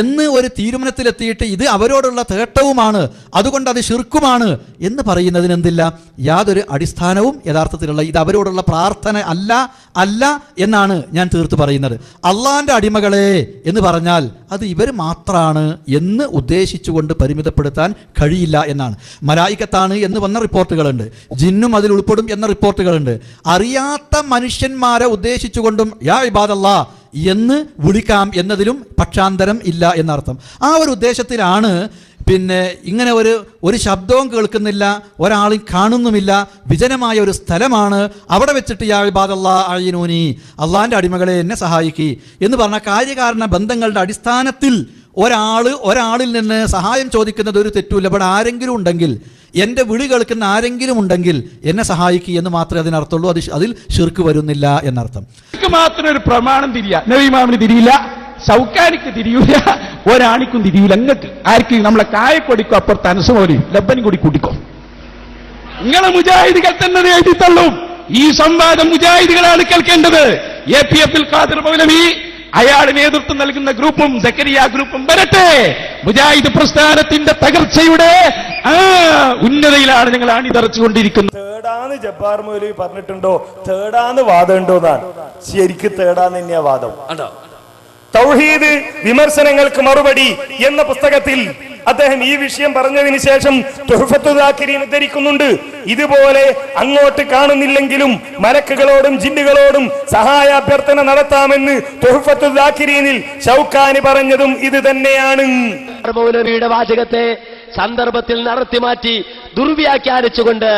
എന്ന് ഒരു തീരുമാനത്തിലെത്തിയിട്ട് ഇത് അവരോടുള്ള തേട്ടവുമാണ്, അതുകൊണ്ട് അത് ശിർക്കുമാണ് എന്ന് പറയുന്നതിന് എന്തില്ല? യാതൊരു അടിസ്ഥാനവും യഥാർത്ഥത്തിലുള്ള ഇത് അവരോടുള്ള പ്രാർത്ഥന അല്ല എന്നാണ് ഞാൻ തീർത്ത് പറയുന്നത്. അള്ളാന്റെ അടിമകളെ എന്ന് പറഞ്ഞാൽ അത് ഇവർ മാത്രമാണ് എന്ന് ഉദ്ദേശിച്ചുകൊണ്ട് പരിമിതപ്പെടുത്താൻ കഴിയില്ല എന്നാണ്. മലായിക്കത്താണ് എന്ന് വന്ന റിപ്പോർട്ടുകളുണ്ട്, ജിന്നും അതിൽ ഉൾപ്പെടും എന്ന റിപ്പോർട്ടുകളുണ്ട്. അറിയാത്ത മനുഷ്യന്മാരെ ഉദ്ദേശിച്ചുകൊണ്ടും യാ ഇബാദല്ലാഹ് എന്ന് വിളിക്കാം എന്നതിലും പക്ഷാന്തരം ഇല്ല എന്നർത്ഥം. ആ ഒരു ഉദ്ദേശത്തിലാണ് പിന്നെ ഇങ്ങനെ ഒരു ശബ്ദവും കേൾക്കുന്നില്ല, ഒരാളും കാണുന്നുമില്ല, വിജനമായ ഒരു സ്ഥലമാണ്, അവിടെ വെച്ചിട്ട് യാ ഇബാദല്ലാഹ് അഈനൂനി, അള്ളാന്റെ അടിമകളെ എന്നെ സഹായിക്കി എന്ന് പറഞ്ഞ കാര്യകാരണ ബന്ധങ്ങളുടെ അടിസ്ഥാനത്തിൽ ഒരാളിൽ നിന്ന് സഹായം ചോദിക്കുന്നത് ഒരു തെറ്റുമില്ല. ഇവിടെ ആരെങ്കിലും ഉണ്ടെങ്കിൽ, എൻ്റെ വിളി കേൾക്കുന്ന ആരെങ്കിലും ഉണ്ടെങ്കിൽ എന്നെ സഹായിക്കുക എന്ന് മാത്രമേ അതിനർത്ഥമുള്ളൂ. അതിൽ ശിർക്ക് വരുന്നില്ല എന്നർത്ഥം. മാത്രം ഒരു പ്രമാണം തിരിയാ. നബി ഇമാമിന് തിരിയില്ല, ശൗക്കാനിക്ക് തിരിയൂല, ഒരാണിക്കും തിരിയൂല. നിങ്ങൾക്ക് ആർക്ക്? നമ്മളെ കായക്കൊടിക്കോ അപ്പുറത്ത് അനസുമോലി ലബ്ബനും കൂടി കൂട്ടിക്കോ. നിങ്ങളെ മുജാഹിദികൾ തന്നെ എഴുതിത്തള്ളും. ഈ സംവാദം മുജാഹിദുകളാണ് കേൾക്കേണ്ടത്. AP അബ്ദുൽ ഖാദിർ മൗലവി, അയാൾ നേതൃത്വം നൽകുന്ന ഗ്രൂപ്പും സക്കരിയ ഗ്രൂപ്പും വരട്ടെ. മുജാഹിദ് പ്രസ്ഥാനത്തിന്റെ തകർച്ചയുടെ ഉന്നതയിലാണ് ഞങ്ങൾ അണിതറച്ചുകൊണ്ടിരിക്കുന്നത്. തേടാന്ന് ജബ്ബാർ മൗലവി പറഞ്ഞിട്ടുണ്ടോ? തേടാന്ന് വാദം ഉണ്ടോ എന്നാണ്. ശരിക്കും തേടാന്ന് തന്നെയാ വാദം. തൗഹീദ് വിമർശനങ്ങൾക്ക് മറുപടി എന്ന പുസ്തകത്തിൽ അദ്ദേഹം ഈ വിഷയം പറഞ്ഞതിന് ശേഷം തുഹ്ഫത്തുൽ ദാക്കിരീൻ ഉദ്ധരിക്കുന്നുണ്ട്. ഇതുപോലെ അങ്ങോട്ട് കാണുന്നില്ലെങ്കിലും മലക്കുകളോടും ജിന്നുകളോടും സഹായാഭ്യർത്ഥന നടത്താമെന്ന് തുഹ്ഫത്തുൽ ദാക്കിരീനിൽ ശൗക്കാനി പറഞ്ഞതും ഇത് തന്നെയാണ്. മൗലവിയുടെ വാചകത്തെ സന്ദർഭത്തിൽ നടത്തിമാറ്റി ദുർവ്യാഖ്യാനിച്ചുകൊണ്ട്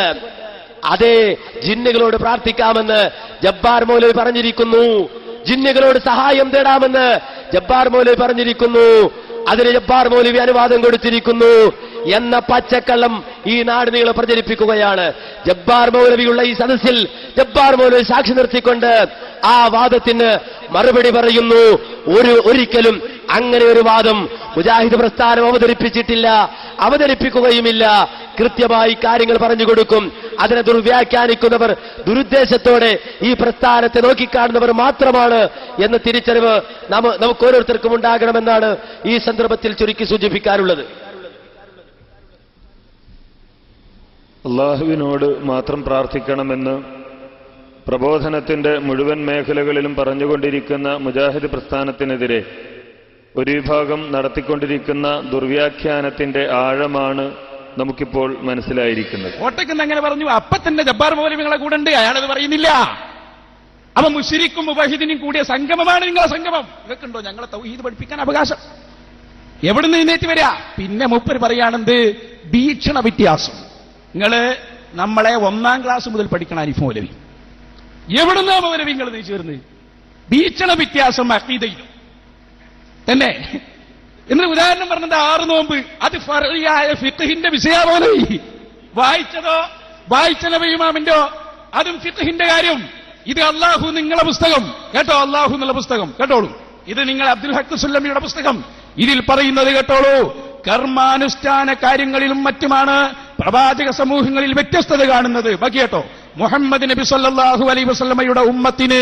അതേ ജിന്നുകളോട് പ്രാർത്ഥിക്കാമെന്ന് ജബ്ബാർ മൗലവി പറഞ്ഞിരിക്കുന്നു. ജിന്നുകളോട് സഹായം തേടാമെന്ന് ജബ്ബാർ മൗലവി പറഞ്ഞിരിക്കുന്നു. അതിന് ജബ്ബാർ മൗലവി അനുവാദം കൊടുത്തിരിക്കുന്നു എന്ന പച്ചക്കള്ളം ഈ നാട് നീളെ പ്രചരിപ്പിക്കുകയാണ്. ജബ്ബാർ മൗലവിയുള്ള ഈ സദസ്സിൽ ജബ്ബാർ മൗലവി സാക്ഷി നിർത്തിക്കൊണ്ട് ആ വാദത്തിന് മറുപടി പറയുന്നു. ഒരിക്കലും അങ്ങനെ ഒരു വാദം മുജാഹിദ് പ്രസ്ഥാനം അവതരിപ്പിച്ചിട്ടില്ല, അവതരിപ്പിക്കുകയുമില്ല. കൃത്യമായി കാര്യങ്ങൾ പറഞ്ഞു കൊടുക്കും. അതിനെ ദുർവ്യാഖ്യാനിക്കുന്നവർ ദുരുദ്ദേശത്തോടെ ഈ പ്രസ്ഥാനത്തെ നോക്കിക്കാണുന്നവർ മാത്രമാണ് എന്ന തിരിച്ചറിവ് നമുക്ക് ഓരോരുത്തർക്കും ഉണ്ടാകണമെന്നാണ് ഈ സന്ദർഭത്തിൽ ചുരുക്കി സൂചിപ്പിക്കാനുള്ളത്. അള്ളാഹുവിനോട് മാത്രം പ്രാർത്ഥിക്കണമെന്ന് പ്രബോധനത്തിന്റെ മുഴുവൻ മേഖലകളിലും പറഞ്ഞുകൊണ്ടിരിക്കുന്ന മുജാഹിദ് പ്രസ്ഥാനത്തിനെതിരെ ഒരു വിഭാഗം നടത്തിക്കൊണ്ടിരിക്കുന്ന ദുർവ്യാഖ്യാനത്തിന്റെ ആഴമാണ് നമുക്കിപ്പോൾ മനസ്സിലായിരിക്കുന്നത്. കോട്ടയ്ക്കെന്ന് അങ്ങനെ പറഞ്ഞു, അപ്പൊ തന്നെ ജബ്ബാർ മൗലവി നിങ്ങളെ കൂടെ ഉണ്ട്, അയാളത് പറയുന്നില്ല. അപ്പൊ മുശ്രിക്കും മുബഹിദിനും കൂടിയ സംഗമമാണ് നിങ്ങളെ സംഗമം. നിങ്ങൾക്കുണ്ടോ ഞങ്ങളെ തൗഹീദ് പഠിപ്പിക്കാൻ അവകാശം? എവിടുന്ന് എഴുന്നേറ്റ് വരിക? പിന്നെ മൂപ്പര് പറയാണെന്ത് വീക്ഷണ വ്യത്യാസം. നിങ്ങള് നമ്മളെ 1ാം ക്ലാസ് മുതൽ പഠിക്കണം അരിഫ് മൗലവി. എവിടുന്നാ മൗലവി നിങ്ങൾ ചേർന്ന്? വീക്ഷണ വ്യത്യാസം അഖീദയിലും തന്നെ. എന്ന് ഉദാഹരണം പറഞ്ഞത് 6 നോമ്പ്, അത് ഫർഇയായ ഫിഖ്ഹിന്റെ വിഷയമൗലവി. വായിച്ച നബി ഇമാമിന്റെ അതും ഫിഖ്ഹിന്റെ കാര്യം. ഇത് അല്ലാഹു നിങ്ങളെ പുസ്തകം കേട്ടോ, അല്ലാഹു എന്നുള്ള പുസ്തകം കേട്ടോളൂ. ഇത് നിങ്ങൾ അബ്ദുൽ ഹഖ് സുല്ലമിയുടെ പുസ്തകം. ഇതിൽ പറയുന്നത് കേട്ടോളൂ, കർമാനുഷ്ഠാന കാര്യങ്ങളിലും മറ്റുമാണ് പ്രവാചക സമൂഹങ്ങളിൽ വ്യത്യസ്തത കാണുന്നത്. ബാക്കി കേട്ടോ, മുഹമ്മദ് നബി സല്ലല്ലാഹു അലൈഹി വസല്ലമയുടെ ഉമ്മത്തിന്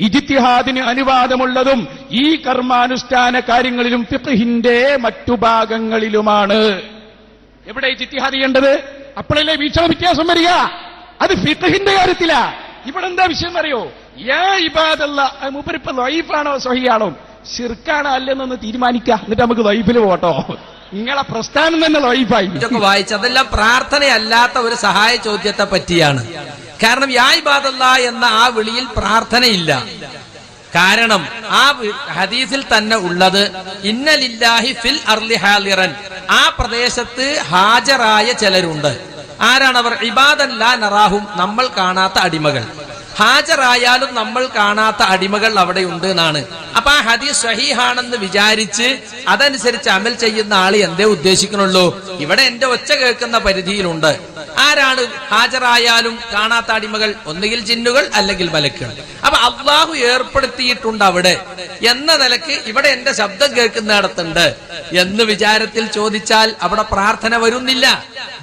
ഇജ്തിഹാദിന് അനുവാദമുള്ളതും ഈ കർമാനുഷ്ഠാന കാര്യങ്ങളിലും ഫിഖ്ഹിന്റെ മറ്റു ഭാഗങ്ങളിലുമാണ്. എവിടെ ഇജ്തിഹാദ് ചെയ്യേണ്ടത്? അപ്പോഴല്ലേ വീക്ഷണ വ്യത്യാസം വരിക. അത് ഫിഖ്ഹിന്റെ കാര്യത്തിലാ. ഇവിടെ എന്താ വിഷയം അറിയോ? യാ ഇബാദല്ല, മൂപ്പരിപ്പ ദഈഫാണോ സ്വഹീഹാണോ ശിർക്കാണോ അല്ലെന്നൊന്ന് തീരുമാനിക്കുക. എന്നിട്ട് നമുക്ക് ദഈഫിൽ പോട്ടോ. നിങ്ങളെ പ്രസ്ഥാനം തന്നെ ദഈഫായി. ഇതൊക്കെ വായിച്ചതെല്ലാം പ്രാർത്ഥനയല്ലാത്ത ഒരു സഹായ ചോദ്യത്തെ പറ്റിയാണ്. കാരണം യാ ഇബാദല്ല എന്ന ആ വിളിയിൽ പ്രാർത്ഥനയില്ല. കാരണം ആ ഹദീസിൽ തന്നെ ഉള്ളത് ഇന്നലില്ലാഹി ഫിൽ അർളി ഹാലിറൻ, ആ പ്രദേശത്ത് ഹാജരായ ചിലരുണ്ട്. ആരാണവർ? ഇബാദൻ ലാ നറാഹും, നമ്മൾ കാണാത്ത അടിമകൾ. ഹാജരായാലും നമ്മൾ കാണാത്ത അടിമകൾ അവിടെ ഉണ്ട് എന്നാണ്. അപ്പൊ ആ ഹദീസ് സ്വഹീഹാണെന്ന് വിചാരിച്ച് അതനുസരിച്ച് അമൽ ചെയ്യുന്ന ആള് എന്തേ ഉദ്ദേശിക്കണുള്ളൂ? ഇവിടെ എന്റെ ഒച്ച കേൾക്കുന്ന പരിധിയിലുണ്ട്. ആരാണ് ഹാജരായാലും കാണാത്ത അടിമകൾ? ഒന്നുകിൽ ജിന്നുകൾ അല്ലെങ്കിൽ മലക്കുകൾ. അപ്പൊ അള്ളാഹു ഏർപ്പെടുത്തിയിട്ടുണ്ട് അവിടെ എന്ന നിലക്ക് ഇവിടെ എന്റെ ശബ്ദം കേൾക്കുന്നിടത്തുണ്ട് എന്ന് വിചാരത്തിൽ ചോദിച്ചാൽ അവിടെ പ്രാർത്ഥന വരുന്നില്ല,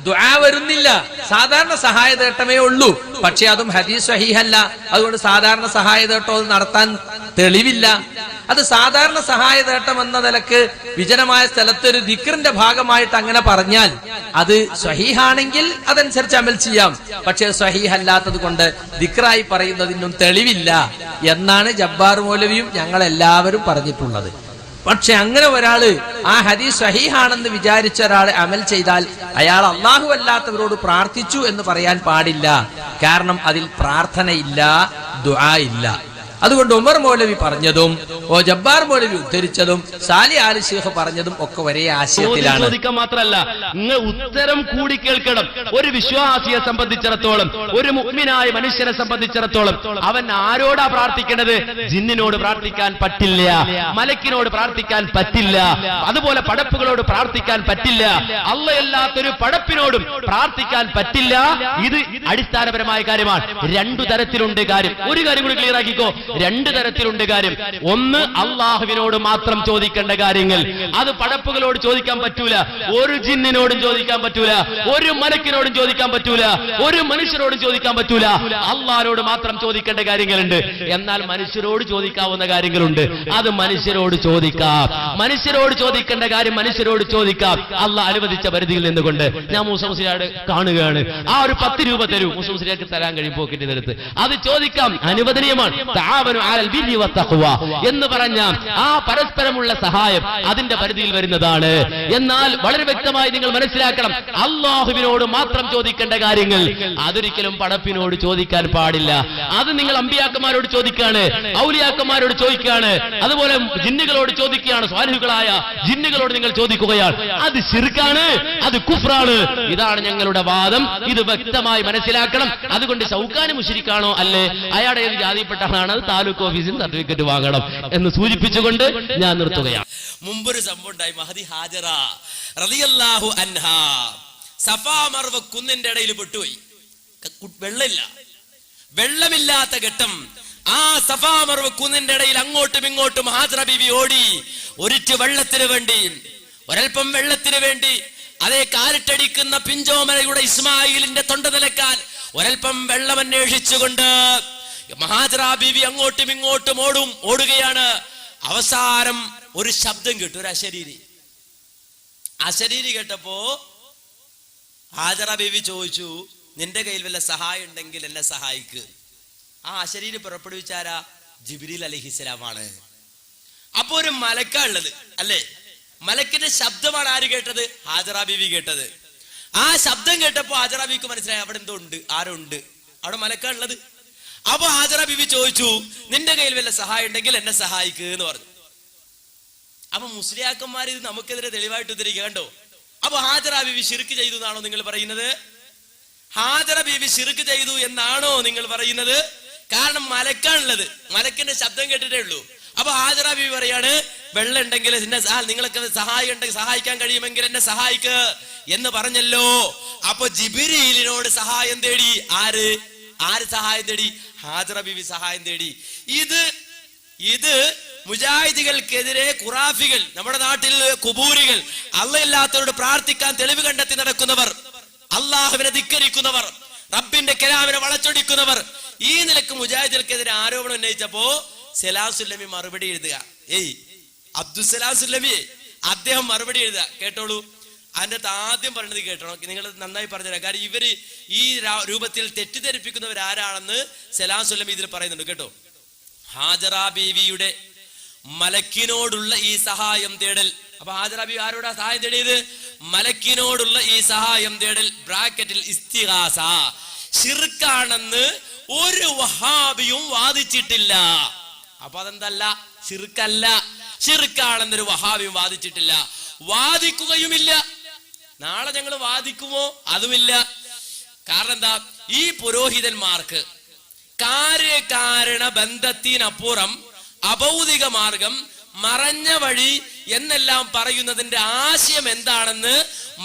ദുആ വരുന്നില്ല. സാധാരണ സഹായതേട്ടമേ ഉള്ളൂ. പക്ഷെ അതും ഹദീസ് സ്വഹീഹല്ല. അതുകൊണ്ട് സാധാരണ സഹായതേട്ടം നടത്താൻ തെളിവില്ല. അത് സാധാരണ സഹായതേട്ടം എന്ന നിലക്ക് വിജനമായ സ്ഥലത്ത് ഒരു ദിക്റിന്റെ ഭാഗമായിട്ട് അങ്ങനെ പറഞ്ഞാൽ അത് സ്വഹീഹാണെങ്കിൽ അതനുസരിച്ച് അമൽ ചെയ്യാം. പക്ഷെ സ്വഹീഹല്ലാത്തത് കൊണ്ട് ദിക്റായി പറയുന്നതിനും തെളിവില്ല എന്നാണ് ജബ്ബാർ മൗലവിയും ഞങ്ങളെല്ലാവരും പറഞ്ഞിട്ടുള്ളത്. പക്ഷെ അങ്ങനെ ഒരാള് ആ ഹദീസ് സ്വഹീഹാണെന്ന് വിചാരിച്ച ഒരാള് അമൽ ചെയ്താൽ അയാൾ അള്ളാഹു അല്ലാത്തവരോട് പ്രാർത്ഥിച്ചു എന്ന് പറയാൻ പാടില്ല. കാരണം അതിൽ പ്രാർത്ഥനയില്ല, ദുആ ഇല്ല. അതുകൊണ്ട് ഉമർ മൗലവി പറഞ്ഞതും ജബ്ബാർ മൗലവി ഉദ്ധരിച്ചതും സാലി ആലി ശൈഖ് പറഞ്ഞതും ഒക്കെ ഒരേ ആശയത്തിലാണ്. ചോദിക്കാൻ മാത്രമല്ല, നിങ്ങൾ ഉത്തരം കൂടി കേൾക്കണം. ഒരു വിശ്വാസിയെ സംബന്ധിച്ചിടത്തോളം, ഒരു മുഅ്മിനായ മനുഷ്യനെ സംബന്ധിച്ചിടത്തോളം അവൻ ആരോടാ പ്രാർത്ഥിക്കേണ്ടത്? ജിന്നിനോട് പ്രാർത്ഥിക്കാൻ പറ്റില്ല, മലക്കിനോട് പ്രാർത്ഥിക്കാൻ പറ്റില്ല, അതുപോലെ പടപ്പുകളോട് പ്രാർത്ഥിക്കാൻ പറ്റില്ല, അല്ലാത്തൊരു പടപ്പിനോടും പ്രാർത്ഥിക്കാൻ പറ്റില്ല. ഇത് അടിസ്ഥാനപരമായ കാര്യമാണ്. 2 തരത്തിലുണ്ട് കാര്യം. ഒരു കാര്യം കൂടി ക്ലിയർ ആക്കിക്കോ, രണ്ട് തരത്തിലുണ്ട് കാര്യം. ഒന്ന് അള്ളാഹുവിനോട് മാത്രം ചോദിക്കേണ്ട കാര്യങ്ങൾ, അത് പടപ്പുകളോട് ചോദിക്കാൻ പറ്റൂല, ഒരു ജിന്നിനോടും ചോദിക്കാൻ പറ്റൂല, ഒരു മലക്കിനോടും ചോദിക്കാൻ പറ്റൂല, ഒരു മനുഷ്യരോടും ചോദിക്കാൻ പറ്റൂല. അള്ളാഹിനോട് മാത്രം ചോദിക്കേണ്ട കാര്യങ്ങളുണ്ട്. എന്നാൽ മനുഷ്യരോട് ചോദിക്കാവുന്ന കാര്യങ്ങളുണ്ട്, അത് മനുഷ്യരോട് ചോദിക്കാം. മനുഷ്യരോട് ചോദിക്കേണ്ട കാര്യം മനുഷ്യരോട് ചോദിക്കാം, അള്ളാഹ് അനുവദിച്ച പരിധിയിൽ നിന്നുകൊണ്ട്. ഞാൻ മൂസ മുസ്ലിയാട് കാണുകയാണ്, ആ ഒരു 10 രൂപ തരൂ, മൂസ മുസ്ലിയാർക്ക് തരാൻ കഴിയും പോക്കറ്റിന്റെ അടുത്ത്, അത് ചോദിക്കാം, അനുവദനീയമാണ്. തആവനു അലൽ ബിർരി വത്തഖ്വ എന്ന് പറഞ്ഞ ആ പരസ്പരമുള്ള സഹായം അതിന്റെ പരിധിയിൽ വരുന്നതാണ്. എന്നാൽ വളരെ വ്യക്തമായി നിങ്ങൾ മനസ്സിലാക്കണം, അള്ളാഹുവിനോട് മാത്രം ചോദിക്കേണ്ട കാര്യങ്ങൾ അതൊരിക്കലും പടപ്പിനോട് ചോദിക്കാൻ പാടില്ല. അത് നിങ്ങൾ അമ്പിയാക്കന്മാരോട് ചോദിക്കാണ്, ഔലിയാക്കന്മാരോട് ചോദിക്കാണ്, അതുപോലെ ജിന്നുകളോട് ചോദിക്കുകയാണ്, സ്വാലിഹുകളായ ജിന്നുകളോട് നിങ്ങൾ ചോദിക്കുകയാണ്, അത് ശിർക്കാണ്, അത് കുഫ്റാണ്. ഇതാണ് ഞങ്ങളുടെ വാദം. ഇത് വ്യക്തമായി മനസ്സിലാക്കണം. അതുകൊണ്ട് ശൗക്കാനി മുശ്രിക്കാണോ അല്ലേ, അയാളുടെ ഏത് ജാതിപ്പെട്ടാണ്, അത് താലൂക്ക് ഓഫീസിൽ സർട്ടിഫിക്കറ്റ് വാങ്ങണം എന്ന് സൂചിപ്പിച്ചുകൊണ്ട് ഞാൻ നിർത്തുകയാണ്. മുമ്പൊരു സംഭവം ഉണ്ടായി. മഹദി ഹാജറ റളിയല്ലാഹു അൻഹാ സഫാ മർവ കുന്നിന്റെ ഇടയിൽ പെട്ടുപോയി. വെള്ളമില്ലാത്ത ഘട്ടം. ആ സഫാ മർവ കുന്നിന്റെ ഇടയിൽ അങ്ങോട്ടും ഇങ്ങോട്ടും ഹാജറ ബീവി ഓടി. ഒരിറ്റ് വെള്ളത്തിന് വേണ്ടി, ഒരൽപ്പം വെള്ളത്തിന് വേണ്ടി, അതേ കാലിട്ടടിക്കുന്ന പിഞ്ചോമലയുടെ ഇസ്മായിലിന്റെ തൊണ്ട നിലക്കാൻ ഒരൽപ്പം വെള്ളം അന്വേഷിച്ചുകൊണ്ട് ഹാജറ ബീവി അങ്ങോട്ടും ഇങ്ങോട്ടും ഓടുകയാണ്. അവസാനം ഒരു ശബ്ദം കേട്ടു, ഒരു അശരീരി. അശരീരി കേട്ടപ്പോ ഹാജറ ബീവി ചോദിച്ചു, നിന്റെ കയ്യിൽ വല്ല സഹായം ഉണ്ടെങ്കിൽ എന്നെ സഹായിക്ക്. ആ അശരീരി പുറപ്പെടുവിച്ചാരാ? ജിബ്രീൽ അലൈഹിസ്സലാമാണ്. അപ്പൊ ഒരു മലക്കാ ഉള്ളത് അല്ലേ, മലക്കിന്റെ ശബ്ദമാണ് ആര് കേട്ടത്? ഹാജറ ബീവി കേട്ടത്. ആ ശബ്ദം കേട്ടപ്പോ ഹാജറ ബീവിക്ക് മനസ്സിലായി അവിടെ എന്തോ ഉണ്ട്, ആരോ ഉണ്ട്, അവിടെ മലക്കാ ഉള്ളത്. അപ്പൊ ഹാജറ ബീവി ചോദിച്ചു, നിന്റെ കയ്യിൽ വല്ല സഹായം ഉണ്ടെങ്കിൽ എന്നെ സഹായിക്ക് എന്ന് പറഞ്ഞു. അപ്പൊ മുസ്ലിയാക്കന്മാർ ഇത് നമുക്കെതിരെ തെളിവായിട്ട് ഉദ്ധരിക്കുക കണ്ടോ. അപ്പൊ ഹാജറ ബീവി ശിർക്ക് ചെയ്തു എന്നാണോ നിങ്ങൾ പറയുന്നത്? ഹാജറ ബീവി ശിർക്ക് ചെയ്തു എന്നാണോ നിങ്ങൾ പറയുന്നത്? കാരണം മലക്കാണുള്ളത്, മലക്കിന്റെ ശബ്ദം കേട്ടിട്ടേ ഉള്ളൂ. അപ്പൊ ഹാജറ ബീവി പറയാണ്, വെള്ളം ഉണ്ടെങ്കിൽ എന്നെ നിങ്ങൾക്ക് സഹായം ഉണ്ടെങ്കിൽ സഹായിക്കാൻ കഴിയുമെങ്കിൽ എന്നെ സഹായിക്ക് എന്ന് പറഞ്ഞല്ലോ. അപ്പൊ ജിബ്രീലിനോട് സഹായം തേടി. ആര് സഹായം തേടി? ഹാജറ ബീവി സഹായം തേടി. ഇത് മുജാഹിദികൾക്കെതിരെ ഖുറാഫികൾ, നമ്മുടെ നാട്ടിൽ കുബൂരികൾ, അള്ളയില്ലാത്തവരോട് പ്രാർത്ഥിക്കാൻ തെളിവ് കണ്ടെത്തി നടക്കുന്നവർ, അള്ളാഹുവിനെ ധിക്കരിക്കുന്നവർ, റബ്ബിന്റെ കലാമിനെ വളച്ചൊടിക്കുന്നവർ, ഈ നിലക്ക് മുജാഹിദികൾക്കെതിരെ ആരോപണം ഉന്നയിച്ചപ്പോ സലാം സുല്ലമി മറുപടി എഴുതുക. അബ്ദുസലാം സുല്ലമി അദ്ദേഹം മറുപടി എഴുതുക. കേട്ടോളൂ, അതിന്റെ ആദ്യം പറഞ്ഞത് കേട്ടോ, നിങ്ങൾ നന്നായി പറഞ്ഞുതരാം. കാരണം ഇവര് ഈ രൂപത്തിൽ തെറ്റിദ്ധരിപ്പിക്കുന്നവർ ആരാണെന്ന് സലാം സുല്ലമി ഇതിൽ പറയുന്നുണ്ട് കേട്ടോ. ഹാജറ ബീവിയുടെ മലക്കിനോടുള്ള ഈ സഹായം തേടൽ. അപ്പൊ ഹാജറ ബീവി ആരോടാ സഹായം തേടിയത്? മലക്കിനോടുള്ള ഈ സഹായം തേടൽ ബ്രാക്കറ്റിൽ ഇസ്തിഗാസ ശിർക്കാണെന്ന് ഒരു വഹാബിയും വാദിച്ചിട്ടില്ല. അപ്പൊ അതെന്തല്ല? ശിർക്കല്ല. ശിർക്കാണെന്നൊരു വഹാബിയും വാദിച്ചിട്ടില്ല, വാദിക്കുകയുമില്ല. നാളെ ഞങ്ങൾ വാദിക്കുമോ? അതുമില്ല. കാരണം എന്താ? ഈ പുരോഹിതന്മാർക്ക് കാര്യകാരണ ബന്ധത്തിനപ്പുറം അഭൗതിക മാർഗം, മറഞ്ഞ വഴി എന്നെല്ലാം പറയുന്നതിന്റെ ആശയം എന്താണെന്ന്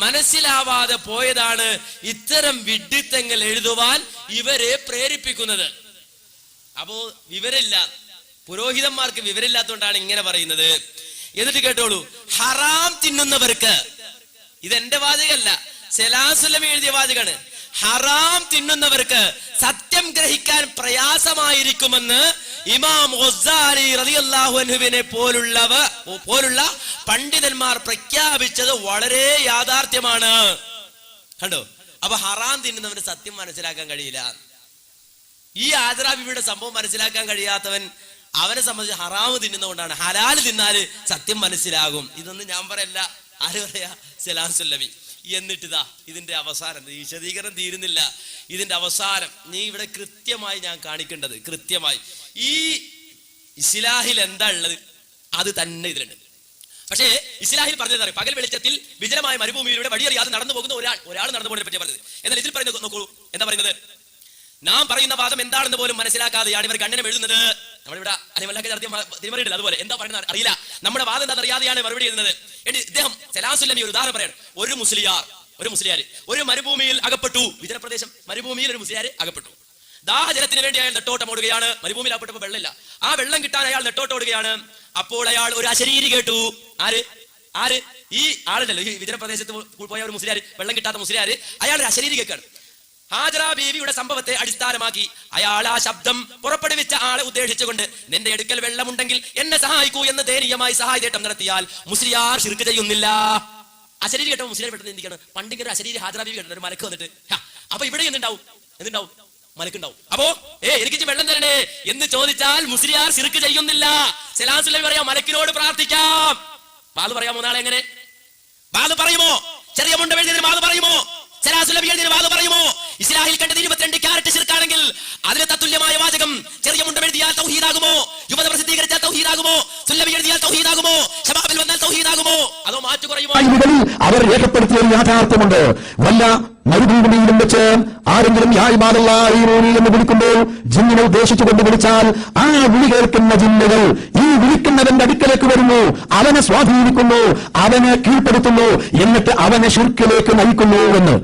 മനസ്സിലാവാതെ പോയതാണ് ഇത്തരം വിഡ്ഢിത്തങ്ങൾ എഴുതുവാൻ ഇവരെ പ്രേരിപ്പിക്കുന്നത്. അപ്പോ വിവരമില്ല, പുരോഹിതന്മാർക്ക് വിവരമില്ലാത്തതുകൊണ്ടാണ് ഇങ്ങനെ പറയുന്നത്. എന്നിട്ട് കേട്ടോളൂ, ഹറാം തിന്നുന്നവർക്ക്, ഇതെന്റെ വാചകമല്ല, സലാം സുല്ലമി എഴുതിയ വാചകാണ്. ഹറാം തിന്നുന്നവർക്ക് സത്യം ഗ്രഹിക്കാൻ പ്രയാസമായിരിക്കുമെന്ന് ഇമാം ഗസ്സാലി റളിയല്ലാഹു അൻഹുവിനെ പോലുള്ള പണ്ഡിതന്മാർ പ്രഖ്യാപിച്ചത് വളരെ യാഥാർത്ഥ്യമാണ്. കണ്ടോ? അപ്പൊ ഹറാം തിന്നുന്നവന് സത്യം മനസ്സിലാക്കാൻ കഴിയില്ല. ഈ ഹാജറ ബീവിയുടെ സംഭവം മനസ്സിലാക്കാൻ കഴിയാത്തവൻ, അവനെ സംബന്ധിച്ച് ഹറാമ് തിന്നുന്നതുകൊണ്ടാണ്. ഹലാല് തിന്നാല് സത്യം മനസ്സിലാകും. ഇതൊന്നും ഞാൻ പറയല്ല, ആര് പറയാ? സലാം സുല്ലമി. എന്നിട്ടിതാ ഇതിന്റെ അവസാനം, ഈ വിശദീകരണം തീരുന്നില്ല. ഇതിന്റെ അവസാനം നീ ഇവിടെ കൃത്യമായി ഞാൻ കാണിക്കേണ്ടത്, കൃത്യമായി ഈ ഇസ്ലാഹിൽ എന്താ ഉള്ളത് അത് തന്നെ ഇതിലുണ്ട്. പക്ഷേ ഇസ്ലാഹിൽ പറഞ്ഞത് പകൽ വെളിച്ചത്തിൽ വിജനമായ മരുഭൂമിയിലൂടെ വഴിയറിയാതെ നടന്നു പോകുന്ന ഒരാൾ നടന്നു പോകുന്നതിനെ പറ്റി പറഞ്ഞത്. എന്നാൽ ഇതിൽ പറയുന്നത് നോക്കൂ, എന്താ പറയുന്നത്? നാം പറയുന്ന വാദം എന്താണെന്ന് പോലും മനസ്സിലാക്കാതെയാണ് ഇവർ കണ്ണിനെ എഴുതുന്നത്. നമ്മളിവിടെ അനിമല്ലാക്കെ നടത്തിയ തിരിമറിയില്ല. അതുപോലെ എന്താ പറയുന്നത് അറിയില്ല, നമ്മുടെ വാദം എന്താ അറിയാതെയാണ് മറുപടി എഴുതുന്നത്. ഇദ്ദേഹം സലാം സുല്ലമി ഒരു ഉദാഹരണം പറയാണ്. ഒരു മുസ്ലിയാർ ഒരു മരുഭൂമിയിൽ അകപ്പെട്ടു, വിജനപ്രദേശം മരുഭൂമിയിൽ ഒരു മുസ്ലിയാർ അകപ്പെട്ടു. ദാഹജലത്തിന് വേണ്ടി അയാൾ നെട്ടോട്ടമോടുകയാണ്. മരുഭൂമിയിൽ അകപ്പെട്ടപ്പോൾ വെള്ളമില്ല. ആ വെള്ളം കിട്ടാൻ അയാൾ നെട്ടോട്ടോടുകയാണ്. അപ്പോൾ അയാൾ ഒരു അശരീരി കേട്ടു. ആര് ഈ ആളുണ്ടല്ലോ, ഈ വിജന പ്രദേശത്ത് പോയ ഒരു മുസ്ലിയാർ, വെള്ളം കിട്ടാത്ത മുസ്ലിയാർ, അയാൾ ഒരു അശരീരി കേൾക്കാണ്. ഹാജറ ബീവിയുടെ സംഭവത്തെ അടിസ്ഥാനമാക്കി അയാൾ ആ ശബ്ദം പുറപ്പെടുവിച്ച ആളെ ഉദ്ദേശിച്ചുകൊണ്ട് നിന്റെ അടുക്കൽ വെള്ളമുണ്ടെങ്കിൽ എന്നെ സഹായിക്കൂ എന്ന് ദയനീയമായി സഹായതേട്ടം നടത്തിയാൽ മുസ്ലിയാർ ശിർക്ക് ചെയ്യുന്നില്ല. അശരീരി കേട്ടോ മുസ്ലിയാർ പെട്ടെന്ന് എന്തിനാണ് പണ്ടിങ്ങനെ അശരീരി ഹാജറ ബീവി കേട്ടോ ഒരു മലക്ക് വന്നിട്ട്. അപ്പൊ ഇവിടെ എന്തുണ്ടാവും മലക്കുണ്ടാവും. അപ്പോ എനിക്ക് വെള്ളം തരണേ എന്ന് ചോദിച്ചാൽ മുസ്ലിയാർ ശിർക്ക് ചെയ്യുന്നില്ല. സലാം സുല്ലമി പറയാം മലക്കിനോട് പ്രാർത്ഥിക്കാം. ബാല് പറയാമോ നാളെ? എങ്ങനെ ബാല് പറയുമോ? ചെറിയ മുണ്ട എഴുതിയതിന് ബാല് പറയുമോ? സലാസുല്ലമി എഴുതിയതിന് ബാല് പറയുമോ? ഇസ്ലാഹിൽ കണ്ടത് 22 ക്യാരറ്റ് ശിർക്കാണെങ്കിൽ അതിന് തത്തുല്യമായ വാചകം ചെറിയ മുണ്ടം എഴുതിയാൽ തൗഹീദാകുമോ? യുവത പ്രസിദ്ധീകരിച്ചാൽ തൗഹീദാകുമോ? സുല്ലമി എഴുതിയാൽ തൗഹീദാകുമോ? ശബാബിൽ വന്നാൽ തൗഹീദാകുമോ? അതോ മാറ്റു കുറയുമോ? അവർ രേഖപ്പെടുത്തിയ യാഥാർത്ഥ്യമുണ്ട്. വല്ല മരുഭൂമിയിലും വെച്ച് ആരെങ്കിലും യാ ഇബാദല്ലാഹി എന്ന് വിളിക്കുമ്പോൾ ജിന്നിനെ ഉദ്ദേശിച്ചുകൊണ്ട് വിളിച്ചാൽ ആ വിളി കേൾക്കുന്ന ജിന്നുകൾ ഈ വിളിക്കുന്നവന്റെ അടുക്കലേക്ക് വരുന്നു, അവനെ സ്വാധീനിക്കുന്നു, അവനെ കീഴ്പ്പെടുത്തുന്നു, എന്നിട്ട് അവനെ ശിർക്കിലേക്ക് നയിക്കുന്നുവെന്ന്